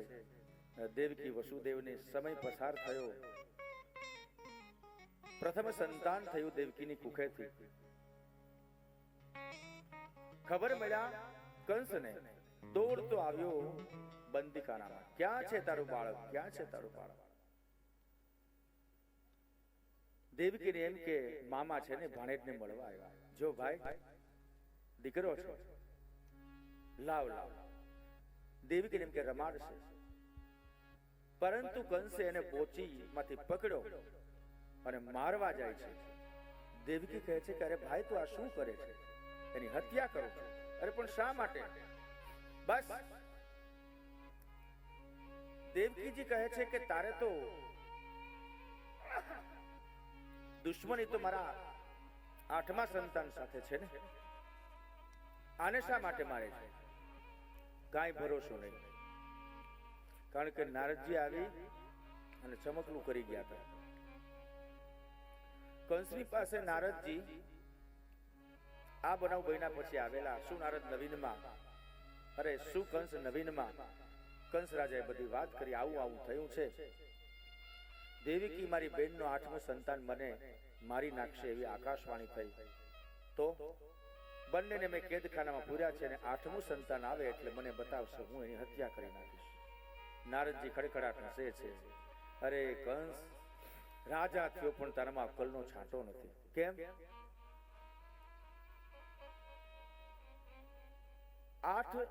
દેવકી વસુદેવને. સમય પસાર થયો. પ્રથમ સંતાન થયું દેવકીની કુખેથી. ખબર મળ્યા કંસને. દોડતો આવ્યો બંદીખાનામાં. ક્યાં છે તારું બાળક? ક્યાં છે તારું બાળક? દેવકીને એમ કે મામા છે ને ભાણેજને મળવા આવ્યા. જો ભાઈ, દીકરો છે, લાવ લાવ. દેવકીને એમ કે રમાડશે. પરંતુ કંસે એને પોચીમાંથી પકડ્યો અને મારવા જાય છે. દેવકી કહે છે કે અરે ભાઈ, તું આ શું કરે છે? એની હત્યા કરો છો. અરે પણ શા માટે? બસ. દેવકીજી કહે છે કે તારે તો દુશ્મની તો મારા 8મા સંતાન સાથે છે ને. આને શા માટે મારે છે? કાંઈ ભરોસો નહીં. કારણ કે નારદજી આવી અને ચમકલું કરી ગયા હતા. કંસની પાસે નારદજી આ બનાવ બન્યા પછી આવેલા. શું નારદ નવીનમાં, અરે શું કંસ નવીનમાં. કંસ રાજાએ બધી વાત કરી, આવું આવું થયું છે. દેવકી મારી બેનનો 8મું સંતાન મને મારી નાખશે એવી આકાશવાણી થઈ. તો બંનેને મેં કેદખાનામાં પૂર્યા છે અને 8મું સંતાન આવે એટલે મને બતાવશે, હું એની હત્યા કરી નાખીશ. નારદજી ખડખડાટ હસે છે. અરે કંસ, રાજા થયો પણ તારામાં અક્કલનો છાંટો નથી. કેમ? 8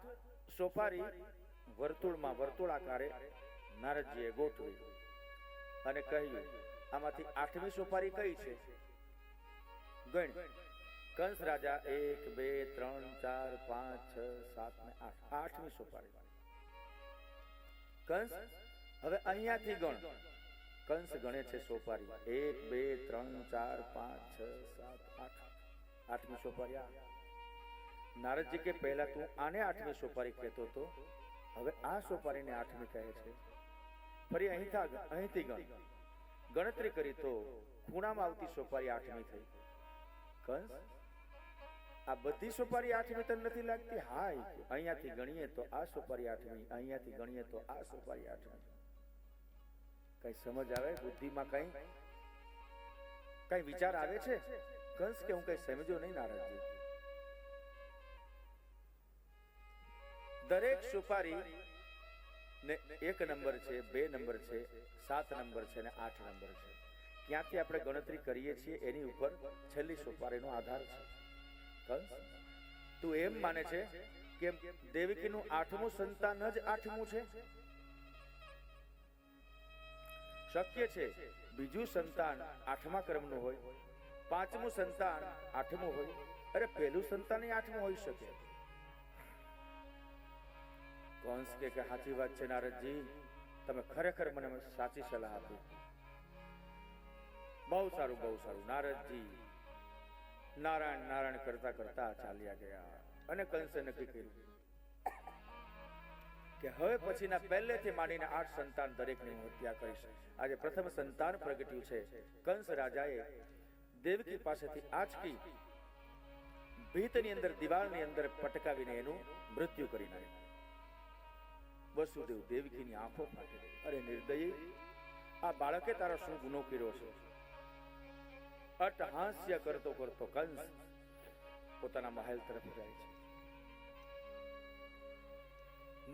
સોપારી વર્તુળમાં વર્તુળાકારે નારદજીએ ગોઠવી અને કહ્યું, આમાંથી 8મી સોપારી કઈ છે? ગણ. કંસ રાજા 1 2 3 4 5 6 7 ને 8, 8મી સોપારી. કંસ હવે અહીંયાથી ગણ. કંસ ગણે છે સોપારી 1 2 3 4 5 6 7 8, 8મી સોપારી આ. નારદજી કે પહેલા તું આને 8મી સોપારી કહેતો હતો, હવે આ સોપારીને 8મી કહે છે. ફરી અહીંથી ગણ. ગણતરી કરી તો ખૂણામાં આવતી સોપારી 8મી થઈ. કંસ, આ બધી સોપારી 8મી તને નથી લાગતી? હા, અહીંયાથી ગણીએ તો આ સોપારી 8મી, અહીંયાથી ગણીએ તો આ સોપારી 8મી. કઈ સમજ આવે? બુદ્ધિમાં કઈ વિચાર આવે છે? કંસ કે હું કઈ સમજો નહીં નારદજી. દરેક સોપારી ને 1 નંબર છે, 2 નંબર છે, 7 નંબર છે અને 8 નંબર છે. ક્યાંથી આપણે ગણતરી કરીએ છીએ એની ઉપર છેલ્લી સોપારીનો આધાર છે. કંસ, તું એમ માને છે કે દેવકીનું 8મું સંતાન જ 8મું છે? શક્ય છે બીજું સંતાન 8મા ક્રમનું હોય, 5મું સંતાન 8મું હોય. અરે પહેલું સંતાન 8મું હોઈ શકે. કંસ કે સાચી વાત છે નારદજી, તમે ખરેખર મને સાચી સલાહ આપી. બહુ સારું, બહુ સારું. નારદજી નારાયણ નારાયણ કરતા કરતા ચાલ્યા ગયા અને કંસે નક્કી કર્યું કે હવે પછીના પહેલેથી માંડીને 8 સંતાન દરેકની હું હત્યા કરીશ. આજે પ્રથમ સંતાન પ્રગટ્યું છે. કંસ રાજાએ દેવકી પાસેથી આંચકી ભીતની અંદર, દિવાલની અંદર પટકાવીને એનું મૃત્યુ કરી નાખ્યું. વસુદેવ દેવકીની આંખો ફાટી ગઈ. અરે નિર્દયી, આ બાળકે તારો શું ગુનો કર્યો છે? અટ્ટહાસ્ય કરતો કરતો કંસ પોતાના મહેલ તરફ જાય છે.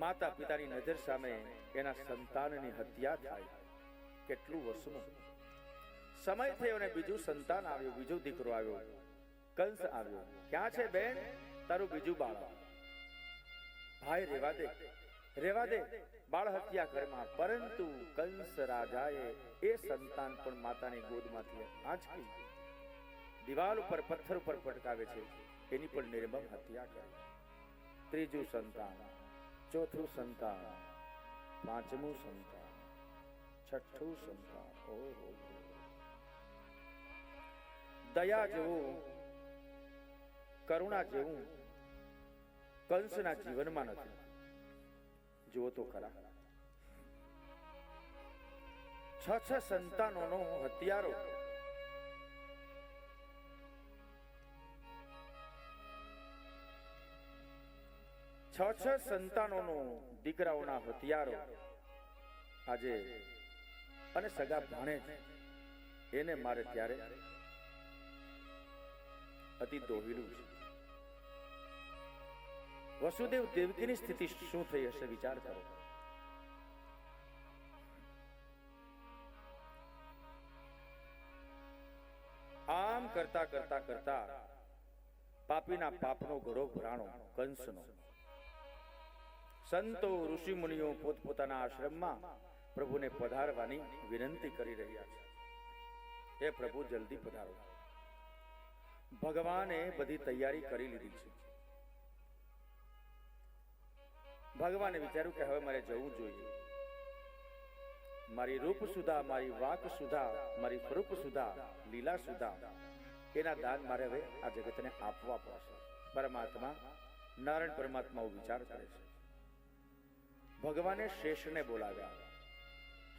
માતા પિતાની નજર સામે એના સંતાનની હત્યા થાય. કેટલું વસમું. સમય થયો અને બીજું સંતાન આવ્યું, બીજો દીકરો આવ્યો, કંસ આવ્યો. ક્યાં છે બેન તારું બીજું બાળક? ભાઈ રેવા દે, બાળ હત્યા કરમાં. પરંતુ કંસ રાજાએ એ સંતાન પણ માતાની ગોદમાંથી આંચકી દિવાલ ઉપર, પથ્થર ઉપર પટકાવે છે, એની પણ નિર્મમ હત્યા કરી. ત્રીજું સંતાન, ચોથું સંતાન, 5મું સંતાન, 6થું સંતાન. ઓહો, દયા જેવું, કરુણા જેવું કંસના જીવનમાં નથી. જુઓ તો ખરા, 6 સંતાનોનો હત્યારો. છ સંતાનોનો દીકરાઓના હત્યારો આજે અને સગા ભાણે એને મારે ત્યારે અતિ દોહિલું છે. વસુદેવ દેવકીની સ્થિતિ શું થઈ હશે વિચાર કરો. આમ કરતા કરતા કરતા પાપીના પાપનો ઘરો ભરાણો કંસનો. સંતો ઋષિ મુનિઓ પોતપોતાના આશ્રમમાં પ્રભુને પધારવાની વિનંતી કરી રહ્યા છે. હે પ્રભુ, જલ્દી પધારો. ભગવાને બધી તૈયારી કરી લીધી છે. ભગવાને વિચાર્યું કે હવે મારે જવું જોઈએ. મારી રૂપ સુધા, મારી વાક સુધા, મારી સ્વરૂપ સુધા, લીલા સુધા, એના દાન મારે હવે આ જગતને આપવા પડશે. પરમાત્મા, નારાયણ પરમાત્મા વિચાર કરે છે. ભગવાને શેષને બોલાવ્યા.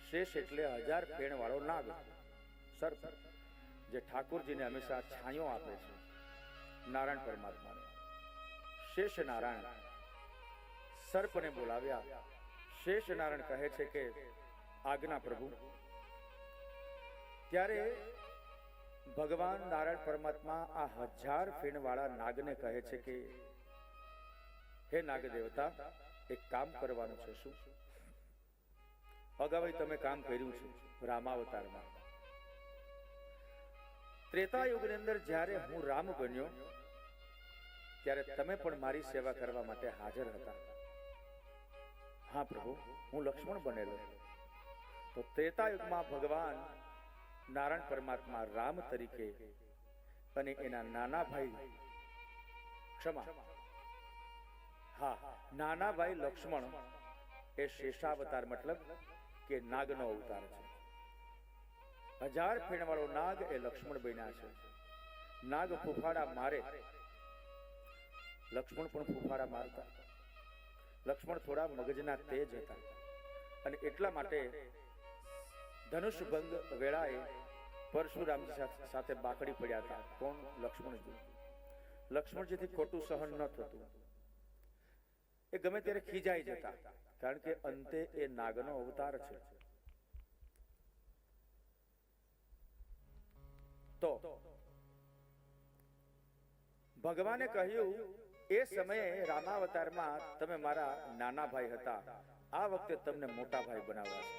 શેષ એટલે 1000 ફેણ વાળો નાગ, સર્પ. જે ઠાકોરજીને હંમેશા છાંયો આપે છે, નારાયણ પરમાત્માને. શેષ નારાયણ સર્પને બોલાવ્યા. શેષ નારાયણ કહે છે કે આજ્ઞા પ્રભુ. ત્યારે ભગવાન નારાયણ પરમાત્મા આ 1000 ફેણવાળા નાગને કહે છે કે હે નાગ દેવતા, એક કામ કરવાનું છે. શું? અગાઉ તમે કામ કર્યું છે રામાવતારમાં. ત્રેતા યુગની અંદર જ્યારે હું રામ બન્યો ત્યારે તમે પણ મારી સેવા કરવા માટે હાજર હતા. હા પ્રભુ, હું લક્ષ્મણ બનેલો. તો ત્રેતા યુગમાં ભગવાન નારાયણ પરમાત્મા રામ તરીકે અને એના નાના ભાઈ નાના ભાઈ લક્ષ્મણ એ શેષાવતાર, મતલબ કે નાગનો અવતાર છે. 1000 ફેણવાળો નાગ એ લક્ષ્મણ બન્યા છે. નાગ ફૂફાડા મારે, લક્ષ્મણ પણ ફૂફાડા મારતા. લક્ષ્મણ થોડા મગજના તેજ હતા અને એટલા માટે ધનુષ ભંગ વેળાએ પરશુરામજી સાથે બાકડી પડ્યા હતા. કોણ? લક્ષ્મણજી. લક્ષ્મણજીથી ખોટું સહન ન થતું. એ ગમે ત્યારે ખીજાઈ જતા, કારણ કે અંતે એ નાગનો અવતાર છે. તો ભગવાને કહ્યું, એ સમયે રામાવતારમાં તમે મારા નાના ભાઈ હતા, આ વખતે તમને મોટા ભાઈ બનાવવા છે.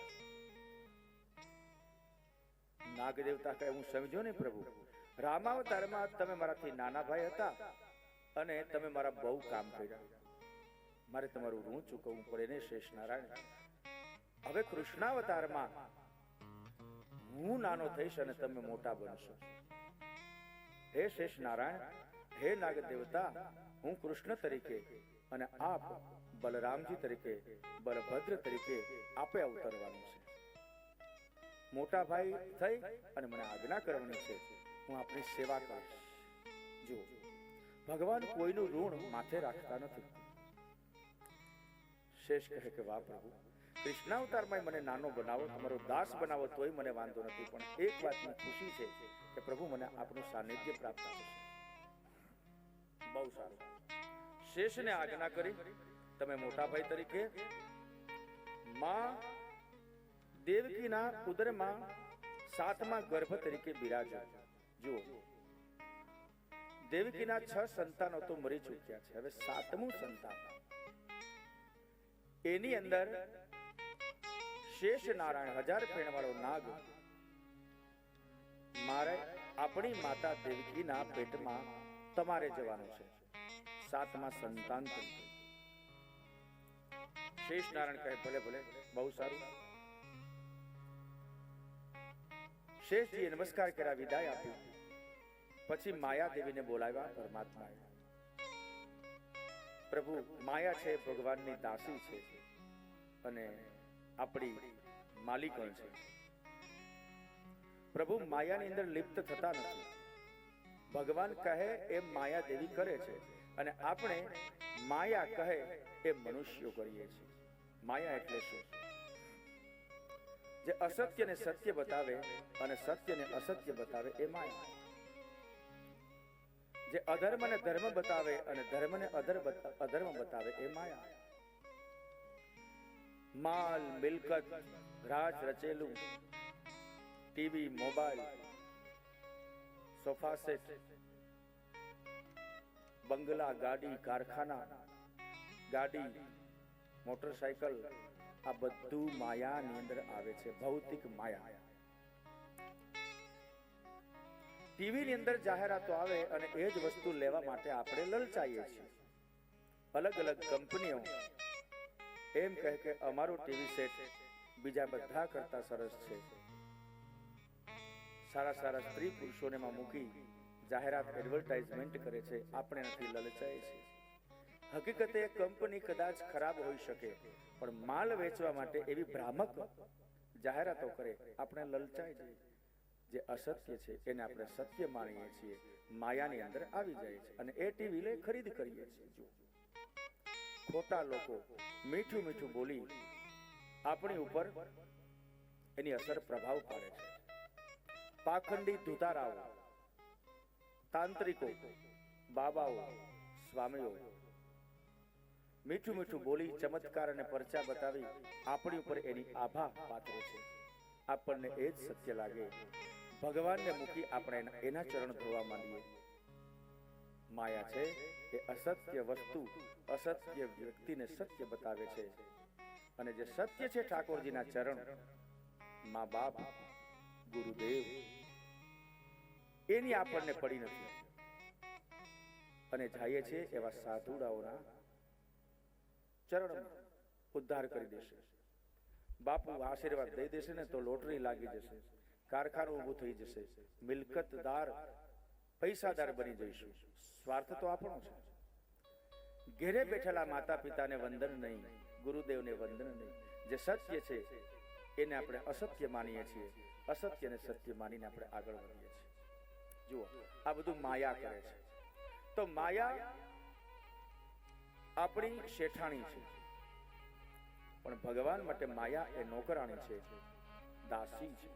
નાગ દેવતા કહે, હું સમજ્યો ને પ્રભુ, રામાવતારમાં તમે મારાથી નાના ભાઈ હતા અને તમે મારા બહુ કામ કર્યા, મારે તમારું ઋણ ચૂકવવું પડે ને શેષ નારાયણ. હવે કૃષ્ણાવતારમાં હું નાનો થઈશ અને તમે મોટા બનશો. હે શેષ નારાયણ, હે નાગ દેવતા, હું કૃષ્ણ તરીકે અને આપ બલરામજી તરીકે, બલભદ્ર તરીકે આપે અવતરવાનું છે. મોટા ભાઈ થઈ અને મને આજ્ઞા કરવાની છે, હું આપની સેવા કરીશ. જો ભગવાન કોઈનું ઋણ માથે રાખતા નથી. શેષ કહે કે વાહ પ્રભુ, કૃષ્ણાવતારમાં મને નાનો બનાવો, તમારો દાસ બનાવો તોય મને વાંધો નથી, પણ એક વાતની ખુશી છે કે પ્રભુ મને આપનું સાનિધ્ય પ્રાપ્ત થશે. બહુ સારું. શેષને આજ્ઞા કરી, તમે મોટા ભાઈ તરીકે માં દેવકીના ઉદરમાં 7મા ગર્ભ તરીકે બિરાજો. જુઓ, દેવકીના 6 સંતાનો તો મરી ચૂક્યા છે, હવે 7મું સંતાન. એની અંદર શેષ નારાયણ 1000 ફેણવાળો નાગ મારે આપણી માતા દેવકીના પેટમાં તમારે જવાનું છે, 7મા સંતાન તરીકે. શેષ નારાયણ કહે ભલે ભલે, બહુ સારું. શેષજીએ નમસ્કાર કર્યા, વિદાય આપી. પછી માયા દેવીને બોલાવ્યા પરમાત્માએ. પ્રભુ, માયા છે ભગવાનની દાસી છે અને આપણી માલિકણ છે. પ્રભુ માયાની અંદર લિપ્ત થતા નથી. ભગવાન કહે એમ માયા દેવી કરે છે અને આપણે માયા કહે એ મનુષ્યો કરીએ છીએ. માયા એટલે શું? જે અસત્યને સત્ય બતાવે અને સત્યને અસત્ય બતાવે એ માયા. જે અધર્મને ધર્મ બતાવે અને ધર્મને અધર્મ બતાવે એ માયા. માલ મિલકત રાજ રચેલું, ટીવી, મોબાઈલ, સોફા સેટ, બંગલા, ગાડી, કારખાના, ગાડી, મોટરસાયકલ, આ બધું માયાની અંદર આવે છે, ભૌતિક માયા. ટીવી ની અંદર જાહેરાતો આવે અને એ જ વસ્તુ લેવા માટે આપણે લલચાઈએ છીએ. અલગ અલગ કંપનીઓ એમ કહે કે અમારું ટીવી સેટ બીજા બધા કરતા સરસ છે. સારા સારા સ્ત્રી પુરુષોને માં મૂકી જાહેરાત, એડવર્ટાઇઝમેન્ટ કરે છે. આપણે નથી લલચાઈએ છીએ. હકીકતે કંપની કદાચ ખરાબ હોઈ શકે, પણ માલ વેચવા માટે એવી ભ્રામક જાહેરાતો કરે, આપણે લલચાઈ જઈએ. જે અસત્ય છે એને આપણે સત્ય માનીએ છીએ, માયાની અંદર આવી જાય છે અને એ ટીવી લઈ ખરીદ કરીએ છીએ. જો ખોટા લોકો મીઠું મીઠું બોલી આપણી ઉપર એની અસર પ્રભાવ પાડે છે. પાખંડી ધુતારાઓ, તાંત્રિકો, બાબાઓ, સ્વામીઓ મીઠું મીઠું બોલી ચમત્કાર અને પરચા બતાવી આપણી ઉપર એની આભા પાથરે છે. આપણને એ જ સત્ય લાગે, ભગવાનને મૂકી આપણે એના ચરણ ધોવા માંડીએ. માયા છે એ અસત્ય વસ્તુ, અસત્ય વ્યક્તિને સત્ય બતાવે છે. અને જે સત્ય છે ઠાકોરજીના ચરણ, મા બાપ, ગુરુદેવ, એની આપણને પડી નથી. અને જાય છે એવા સાધુડાઓના ચરણ ઉદ્ધાર કરી દેશે. બાપુ આશીર્વાદ દઈ દેશે ને તો લોટરી લાગી જશે, કારખાનું ઊભું થઈ જશે, મિલકતદાર, પૈસાદાર બની જઈશું. સ્વાર્થ તો આપણો છે. ઘેરે બેઠેલા માતા પિતાને વંદન નહીં, ગુરુદેવને વંદન નહીં. જે સત્ય છે એને આપણે અસત્ય માનીએ છીએ, અસત્યને સત્ય માનીને આપણે આગળ વધીએ છીએ. જુઓ, આ બધું માયા કરે છે. તો માયા આપણી શેઠાણી છે, પણ ભગવાન માટે માયા એ નોકરાણી છે, દાસી છે.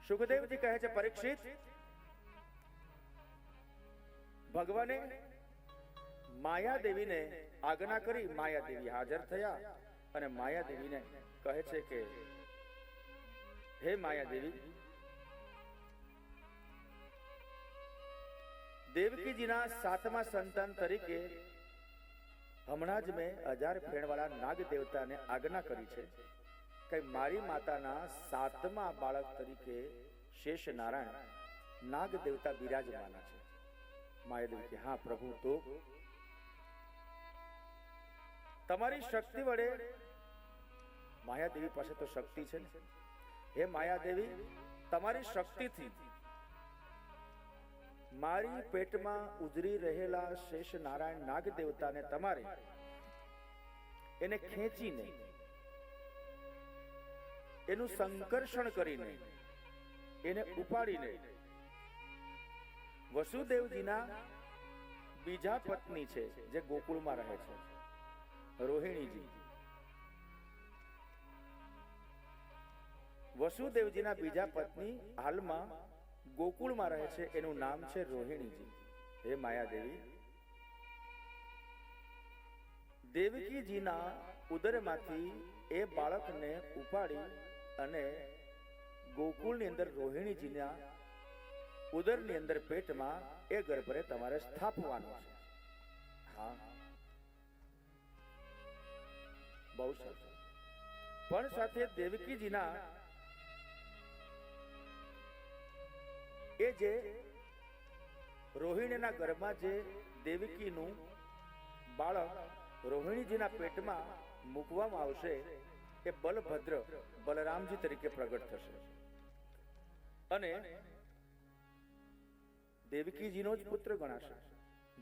સુખદેવજી કહે છે, પરીક્ષિત, ભગવાને માયાદેવીને આજ્ઞા કરી. માયાદેવી હાજર થયા અને માયાદેવીને કહે છે કે હે માયાદેવી, દેવકીજીના 7મા સંતાન તરીકે હમણાં જ મેં 1000 ફેણવાળા નાગ દેવતાને આજ્ઞા કરી છે કે મારી માતાના 7મા બાળક તરીકે શેષ નારાયણ નાગ દેવતા બિરાજમાન છે. માયાદેવી કે હા પ્રભુ, તો તમારી શક્તિ વડે, માયાદેવી પાસે તો શક્તિ છે ને, હે માયાદેવી, તમારી શક્તિથી મારી પેટમાં ઉજરી રહેલા શેષ નારાયણ નાગ દેવતાને તમારે એને ખેંચીને, એનું સંકર્ષણ કરીને, એને ઉપાડીને વસુદેવજીના બીજા પત્ની છે જે ગોકુળમાં રહે છે, રોહિણીજી. વસુદેવજીના બીજા પત્ની હાલમાં ગોકુળમાં રહે છે, એનું નામ છે રોહિણીજી. હે માયાદેવી, દેવકીજીના ઉદરમાંથી એ બાળકને ઉપાડી અને ગોકુળની અંદર રોહિણીજીના ઉદરની અંદર પેટમાં એ ગર્ભને તમારે સ્થાપવાનો છે. હા, બહુ સરસ. પણ સાથે દેવકીજીના એ જે રોહિણીના ગર્ભમાં જે દેવકીનું બાળક રોહિણીજીના પેટમાં મૂકવામાં આવશે, એ બલભદ્ર, બલરામજી તરીકે પ્રગટ થશે અને દેવકીજીનો જ પુત્ર ગણાશે.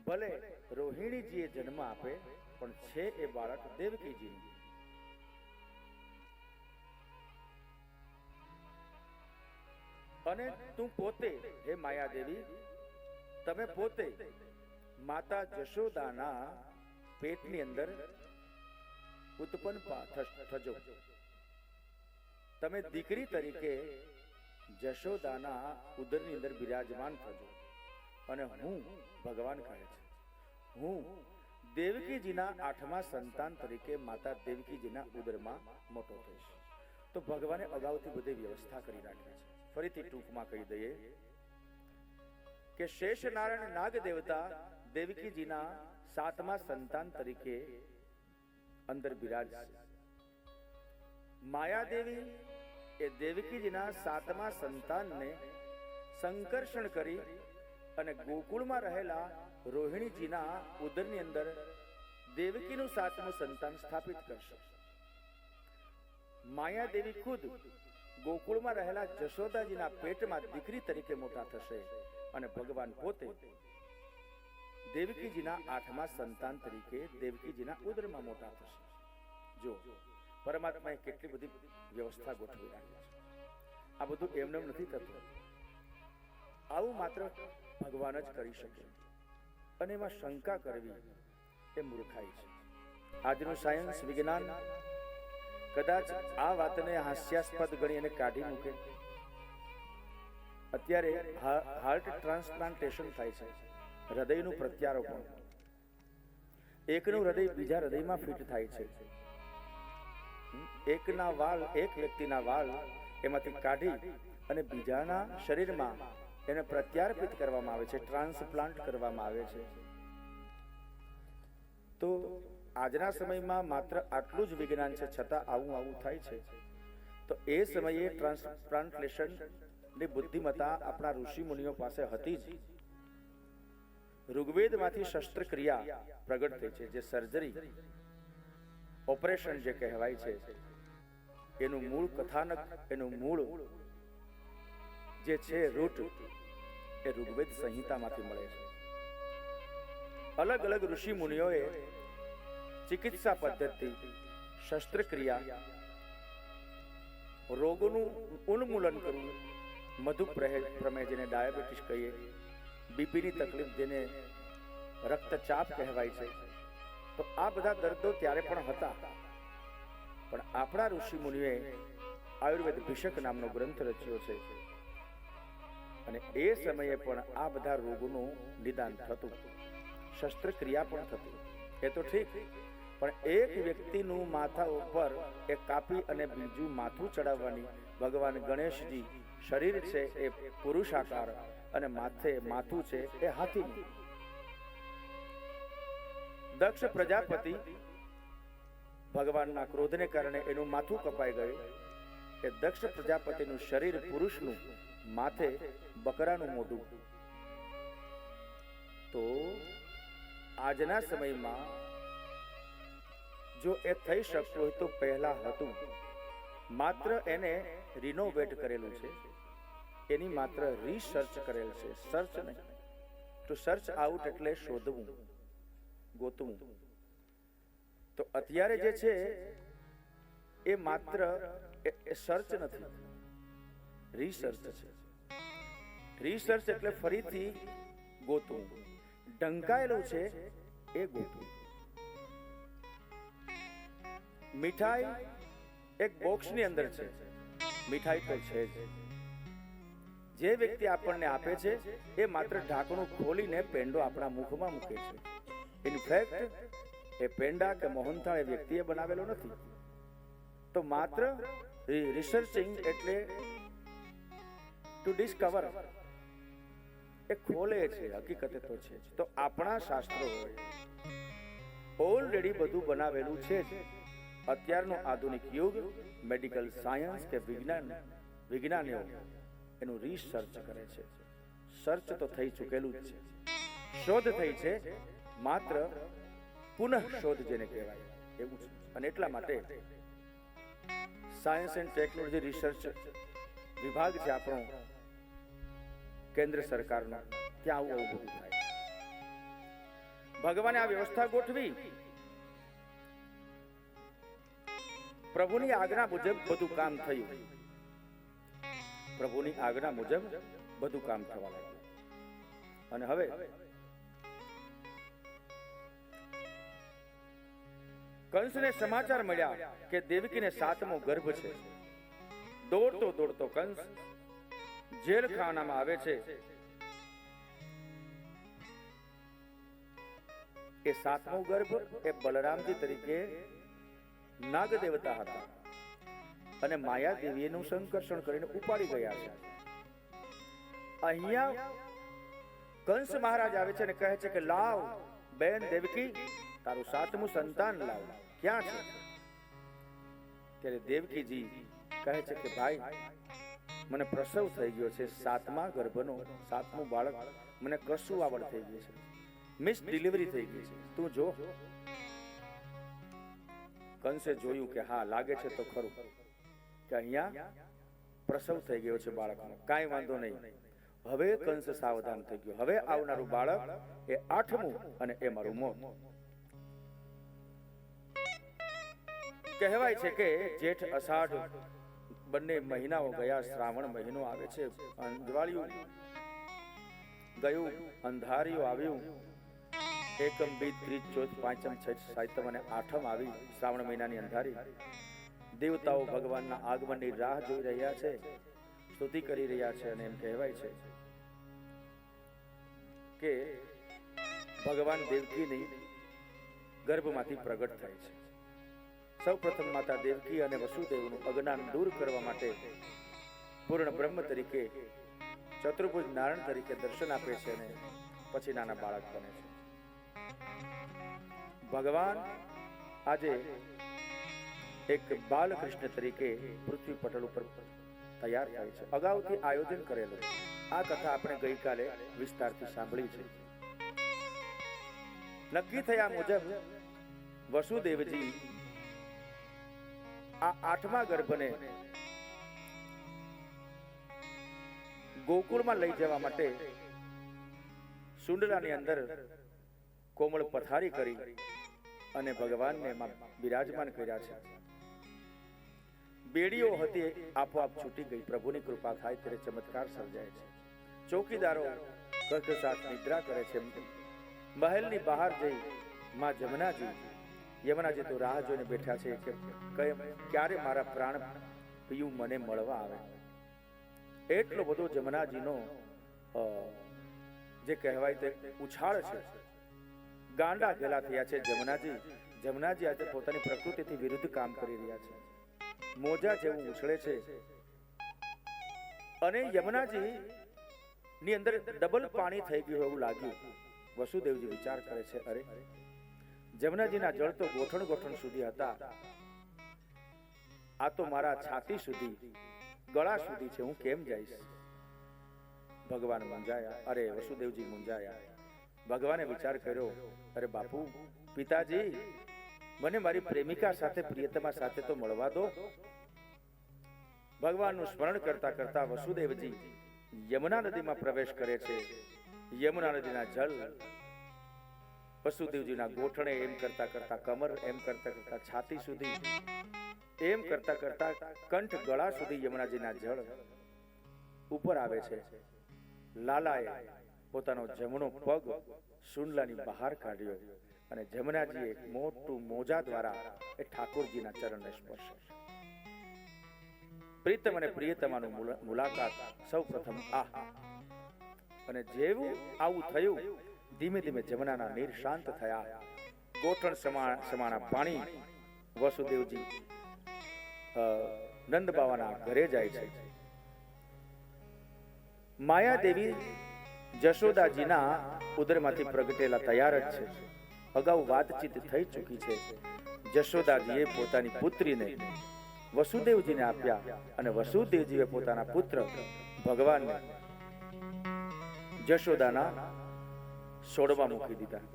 ભલે રોહિણીજીએ જન્મ આપે, પણ છે એ બાળક દેવકીજીનું. અને તું પોતે, હે માયાદેવી, તમે પોતે માતા જશોદાના પેટની અંદર ઉત્પન્ન થજો. તમે દીકરી તરીકે જશોદાના ઉદરની અંદર બિરાજમાન થજો. અને હું, ભગવાન કહે છે, હું દેવકીજીના 8મા સંતાન તરીકે માતા દેવકીજીના ઉદરમાં મોટો થઈશ. તો ભગવાને અગાઉથી બધી વ્યવસ્થા કરી રાખી છે. ફરીથી ટૂંકમાં કહી દઈએ કે શેષ નારાયણ નાગ દેવતા દેવકીજીના 7મા સંતાન તરીકે અંદર બિરાજશે. માયાદેવી એ દેવકીજીના 7મા સંતાનને સંકર્ષણ કરી અને ગોકુળમાં રહેલા રોહિણીજીના ઉદરની અંદર દેવકીનું 7મું સંતાન સ્થાપિત કરશે. માયાદેવી ખુદ ગોકુળમાં રહેલા જશોદાજીના પેટમાં દીકરી તરીકે મોટા થશે અને ભગવાન પોતે દેવકીજીના 8મા સંતાન તરીકે દેવકીજીના ઉદરમાં મોટા થશે. જો પરમાત્માએ કેટલી બધી વ્યવસ્થા ગોઠવી રાખી છે. આ બધું એમને નથી થતું. આવું માત્ર ભગવાન જ કરી શકે અને એમાં શંકા કરવી એ મૂર્ખાઈ છે. આજનું સાયન્સ વિજ્ઞાન કદાચ આ વાતને હાસ્યાસ્પદ ગણી અને કાઢી મૂકે. અત્યારે હાર્ટ ટ્રાન્સપ્લાન્ટેશન થાય છે, હૃદયનું પ્રત્યારોપણ. એકનું હૃદય બીજા હૃદયમાં ફિટ થાય છે. એક વ્યક્તિના વાલ એમાંથી કાઢી અને બીજાના શરીરમાં એને પ્રત્યાર્પિત કરવામાં આવે છે, ટ્રાન્સપ્લાન્ટ કરવામાં આવે છે. તો આજના સમયમાં માત્ર આટલું જ વિજ્ઞાન છે, છતાં આવું થાય છે. તો એ સમયે ટ્રાન્સપ્લાન્ટેશન ની બુદ્ધિમત્તા આપણા ઋષિ મુનિઓ પાસે હતી જ. ઋગ્વેદમાંથી શસ્ત્રક્રિયા પ્રગટ થઈ છે, જે સર્જરી, ઓપરેશન જે કહેવાય છે, એનું મૂળ કથાનક, એનું મૂળ જે છે રૂટ, એ ઋગ્વેદ સંહિતામાંથી મળે છે. અલગ અલગ ઋષિ મુનિઓએ ચિકિત્સા પદ્ધતિ, શસ્ત્રક્રિયા, રોગોનું ઉન્મૂલન કરવું, મધુપ્રમેહ જેને ડાયાબિટીસ કહીએ, બીપીની તકલીફ જેને રક્તચાપ કહેવાય છે, તો આ બધા દર્દો ત્યારે પણ હતા. પણ આપણા ઋષિ મુનિએ આયુર્વેદ ભિષક નામનો ગ્રંથ રચ્યો છે, અને એ સમયે પણ આ બધા રોગોનું નિદાન થતું, શસ્ત્રક્રિયા પણ થતી. એ તો ઠીક, પણ એક વ્યક્તિનું માથા ઉપર એ કાપી અને બીજું માથું ચડાવવાની, ભગવાન ગણેશજી શરીર છે એ પુરુષાકાર અને માથું છે એ હાથીનું. દક્ષ પ્રજાપતિ ભગવાનના ક્રોધને કારણે એનું માથું કપાઈ ગયું. એ દક્ષ પ્રજાપતિનું શરીર પુરુષનું, માથે બકરાનું મોઢું. તો આજના સમયમાં જો એ થઈ શકતું હોય તો પહેલા હતું. માત્ર એને રિનોવેટ કરેલું છે, એની માત્ર રિસર્ચ કરેલ છે, સર્ચ નહીં. ટુ સર્ચ આઉટ એટલે શોધવું, ગોતવું. તો અત્યારે જે છે એ માત્ર સર્ચ નથી, રિસર્ચ છે. રિસર્ચ એટલે ફરીથી ગોતવું. ઢંકાયેલું છે એ ગોતવું. મીઠાઈ એક બોક્સની અંદર છે, મીઠાઈ તો છે જ. જે વ્યક્તિ આપણને આપે છે એ માત્ર ઢાંકણું ખોલીને પેંડો આપણા મુખમાં મૂકે છે. ઇનફેક્ટ એ પેંડા કે મોહનથાળ એ વ્યક્તિએ બનાવેલો નથી. તો માત્ર રિસર્ચિંગ એટલે ટુ ડિસ્કવર, એ ખોલે છે, હકીકતે તો છે. તો આપણા શાસ્ત્રો ઓલરેડી બધું બનાવેલું છે જ. અત્યારનો આધુનિક યુગ, મેડિકલ સાયન્સ કે વિજ્ઞાનીઓ એનું રિસર્ચ કરે છે. સર્ચ તો થઈ ચૂકેલું જ છે, શોધ થઈ છે, માત્ર પુનઃ શોધ જેને કહેવાય એવું છે. અને એટલા માટે સાયન્સ એન્ડ ટેકનોલોજી રિસર્ચ વિભાગ છે આપણો કેન્દ્ર સરકારનો, ત્યાં આવું બધું થાય. ભગવાને આ વ્યવસ્થા ગોઠવી, પ્રભુની આજ્ઞા મુજબ બધું કામ થયું. પ્રભુની આજ્ઞા મુજબ બધું કામ થવા લાગ્યું. અને હવે કંસને સમાચાર મળ્યા કે દેવકીને 7મો ગર્ભ છે. દોડતો કંસ જેલખાનામાં આવે છે. એ 7મો ગર્ભ એ બલરામજી તરીકે નાગ દેવતા હતા, અને માયા દેવીનું સંકર્ષણ કરીને ઉપાડી ગયા છે. અહીંયા કંસ મહારાજ આવે છે અને કહે છે કે લાવ બેન દેવકી, તારું 7મું સંતાન લાવ. ક્યાં છે? ત્યારે દેવકીજી કહે છે કે ભાઈ, મને પ્રસવ થઈ ગયો છે, 7મા ગર્ભનો 7મું બાળક, મને કશું આવડ થઈ ગયું છે, મિસ ડિલિવરી થઈ ગઈ છે, તું જો. કંસે જોયું કે હા લાગે છે તો ખરું કે અહીંયા પ્રસવ થઈ ગયો છે બાળકનો, કાંઈ વાંધો નહીં. હવે કંસ સાવધાન થઈ ગયો. હવે આવનારું બાળક એ 8મું અને એ મારું મોત. કહેવાય છે કે જેઠ અષાઢ બંને મહિનાઓ ગયા, શ્રાવણ મહિનો આવે છે, દિવાળીયું ગયું, અંધારિયું આવ્યું, એકમ, બીજ, ત્રીજ, ચોથ, પાંચમ, છઠ, સાતમ અને આઠમ આવી શ્રાવણ મહિનાની અંધારી. દેવતાઓ ભગવાનના આગમનની રાહ જોઈ રહ્યા છે, સ્તુતિ કરી રહ્યા છે અને એમ કહેવાય છે કે ભગવાન દેવકીની ગર્ભમાંથી પ્રગટ થાય છે. સૌપ્રથમ માતા દેવકી અને વસુદેવનું અજ્ઞાન દૂર કરવા માટે પૂર્ણ બ્રહ્મ તરીકે, ચતુર્ભુજ નારાયણ તરીકે દર્શન આપે છે અને પછી નાના બાળક બને છે. ભગવાન આજે એક બાલકૃષ્ણ તરીકે પૃથ્વી પટલ ઉપર તૈયાર થાય છે. અગાઉથી આયોજન કરેલું આ કથા આપણે ગઈકાલે વિસ્તારથી સાંભળી છે. નક્કી થયા મુજબ વસુદેવજી આ 8મા ગર્ભને ગોકુળમાં લઈ જવા માટે સુંડલાની અંદર કોમળ પથારી કરી અને ભગવાનને બિરાજમાન કર્યા છે. બેડીઓ હતી આપોઆપ છૂટી ગઈ. પ્રભુની કૃપા થાય ત્યારે ચમત્કાર સર્જાય છે. ચોકીદારો કડકસાટ નિદ્રા કરે છે. મહેલની બહાર જઈ માં યમુનાજી તો રાહ જોઈને બેઠા છે કે ક્યારે મારા પ્રાણ પિયું મને મળવા આવે. એટલો બધો યમુનાજીનો જે કહેવાય તે ઉછાળ છે. ગાંડા ગેલા થયા છે યમુનાજી આજે પોતાની પ્રકૃતિથી વિરુદ્ધ કામ કરી રહ્યા છે. મોજા જેવું ઉછળે છે અને યમુનાજી ની અંદર ડબલ પાણી થઈ ગયું એવું લાગ્યું. વસુદેવજી વિચાર કરે છે, અરે યમુનાજીના જળ તો ગોઠણ સુધી હતા, આ તો મારા છાતી સુધી, ગળા સુધી છે, હું કેમ જઈશ? ભગવાન મૂંઝાયા. અરે વસુદેવજી મૂંઝાયા. ભગવાને વિચાર કર્યો, અરે બાપુ, પિતાજી, મને મારી પ્રેમિકા સાથે, પ્રિયતમા સાથે તો મળવા દો. ભગવાનનું સ્મરણ કરતા કરતા વસુદેવજી યમુના નદીમાં પ્રવેશ કરે છે. યમુના નદીના જળ વસુદેવજીના ગોઠણે, એમ કરતા કરતા કમર, એમ કરતા કરતા છાતી સુધી, એમ કરતા કરતા કંઠ ગળા સુધી યમુનાજીના જળ ઉપર આવે છે. લાલાએ પોતાનો જમણો પગ સુંડલાની બહાર કાઢ્યો અને યમુનાજીએ એક મોટું મોજા દ્વારા એ ઠાકોરજીના ચરણને સ્પર્શ. પ્રીતમ અને પ્રિયતમાનું મુલાકાત સૌ પ્રથમ અને જેવું આવું થયું, ધીમે ધીમે યમુનાના નીર શાંત થયા. ગોઠણ સમાણા પાણી વસુદેવજી નંદ બાવાના ઘરે જાય છે. માયાદેવી જશોદાજીના ઉદરમાંથી પ્રગટેલા તૈયાર જ છે. અગાઉ વાતચીત થઈ ચૂકી છે. જશોદાજીએ પોતાની પુત્રીને વસુદેવજીને આપ્યા અને વસુદેવજીએ પોતાના પુત્ર ભગવાનને જશોદાના સોડમાં મૂકી દીધા.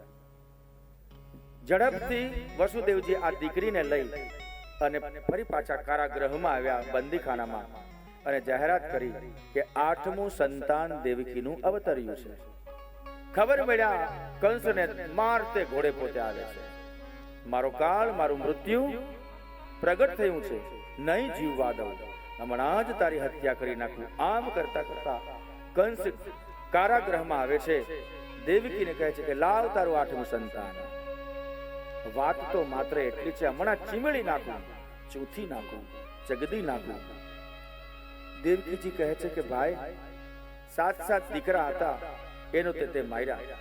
ઝડપથી વસુદેવજી આ દીકરીને લઈ અને ફરી પાછા કારાગૃહમાં આવ્યા, બંદીખાનામાં, અને જાહેરાત કરી કે 8મું સંતાન દેવકીનું અવતર્યું છે. ખબર મળ્યા કંસને મારતે ઘોડે પોતે આવે છે. મારો કાળ, મારું મૃત્યુ પ્રગટ થયું છે, નહીં જીવવા દઉં, હમણાં જ તારી હત્યા કરી નાખું. આમ કરતા કરતા કંસ કારાગૃહમાં આવે છે. દેવકીને કહે છે કે લાવ તારું 8મું સંતાન. વાત તો માત્ર એટલી છે, હમણાં ચીમડી નાખું, ચૂથી નાખું, જગદી નાખું. દેવકીજી કહે છે કે ભાઈ, 7 દીકરા હતા, એનો તે માર્યા.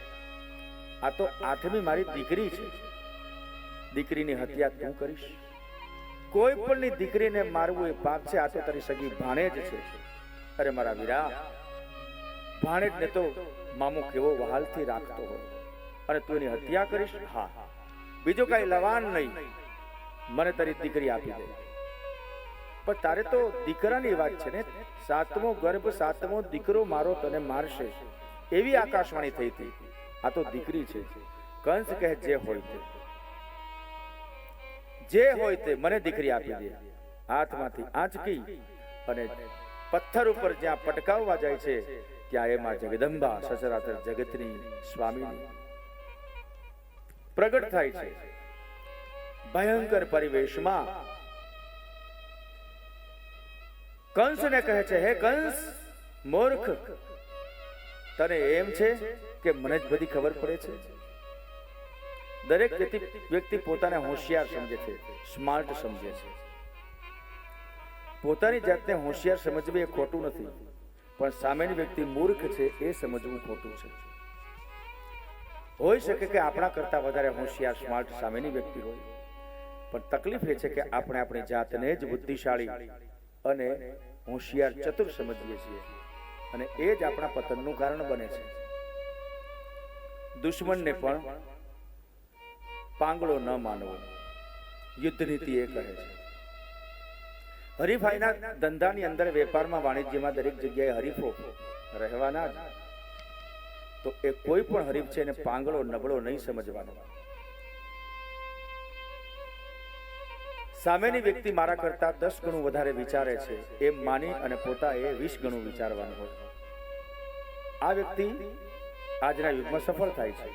આ તો 8મી મારી દીકરી છે. દીકરીની હત્યા તું કરીશ? કોઈ પણની દીકરીને મારવું એ પાપ છે. આ તો તારી સગી ભાણેજ છે. અરે મારા વીરા, ભાણેજને તો મામો કેવો વહાલથી રાખતો હોય, અને તું એની હત્યા કરીશ? હા, બીજો કઈ લવાન નહીં, મને તારી દીકરી આપી દે. પણ તારે તો દીકરાની વાત છે ને. 7મો ગર્ભ, 7મો દીકરો મારો તને મારશે, એવી આકાશવાણી થઈ હતી. આ તો દીકરી છે. કંસ કહે જે હોય તે મને દીકરી આપી દે. હાથમાંથી આંચકી અને પથ્થર ઉપર જ્યાં પટકાવવા જાય છે, ત્યાં એમાં જગદંબા સચરાચર જગતની સ્વામીની પ્રગટ થાય છે. ભયંકર પરિવેશમાં કંસને કહે છે, હે કંસ મૂર્ખ, તને એમ છે કે મને જ બધી ખબર પડે છે? દરેક વ્યક્તિ પોતાને હોશિયાર સમજે છે, સ્માર્ટ સમજે છે. પોતાની જાતને હોશિયાર સમજવી એ ખોટું નથી, પણ સામેની વ્યક્તિ મૂર્ખ છે એ સમજવું ખોટું છે. હોઈ શકે કે આપણા કરતા વધારે હોશિયાર સ્માર્ટ સામેની વ્યક્તિ હોય, પણ તકલીફ એ છે કે આપણે આપણી જાતને જ બુદ્ધિશાળી અને હોશિયાર ચતુર સમજીએ છીએ, અને એ જ આપણા પતનનું કારણ બને છે. દુશ્મનને પણ પાંગળો ન માનવો, યુદ્ધ નીતિ એ કહે છે. હરીફાઈના ધંધાની અંદર, વેપારમાં, વાણિજ્યમાં દરેક જગ્યાએ હરીફો રહેવાના જ. તો એ કોઈ પણ હરીફ છે એને પાંગળો નબળો નહીં સમજવાનો. સામેની વ્યક્તિ મારા કરતા 10 ગણું વધારે વિચારે છે એમ માની અને પોતાએ 20 ગણું વિચારવાનું હોય. આ વ્યક્તિ આજના યુગમાં સફળ થાય છે.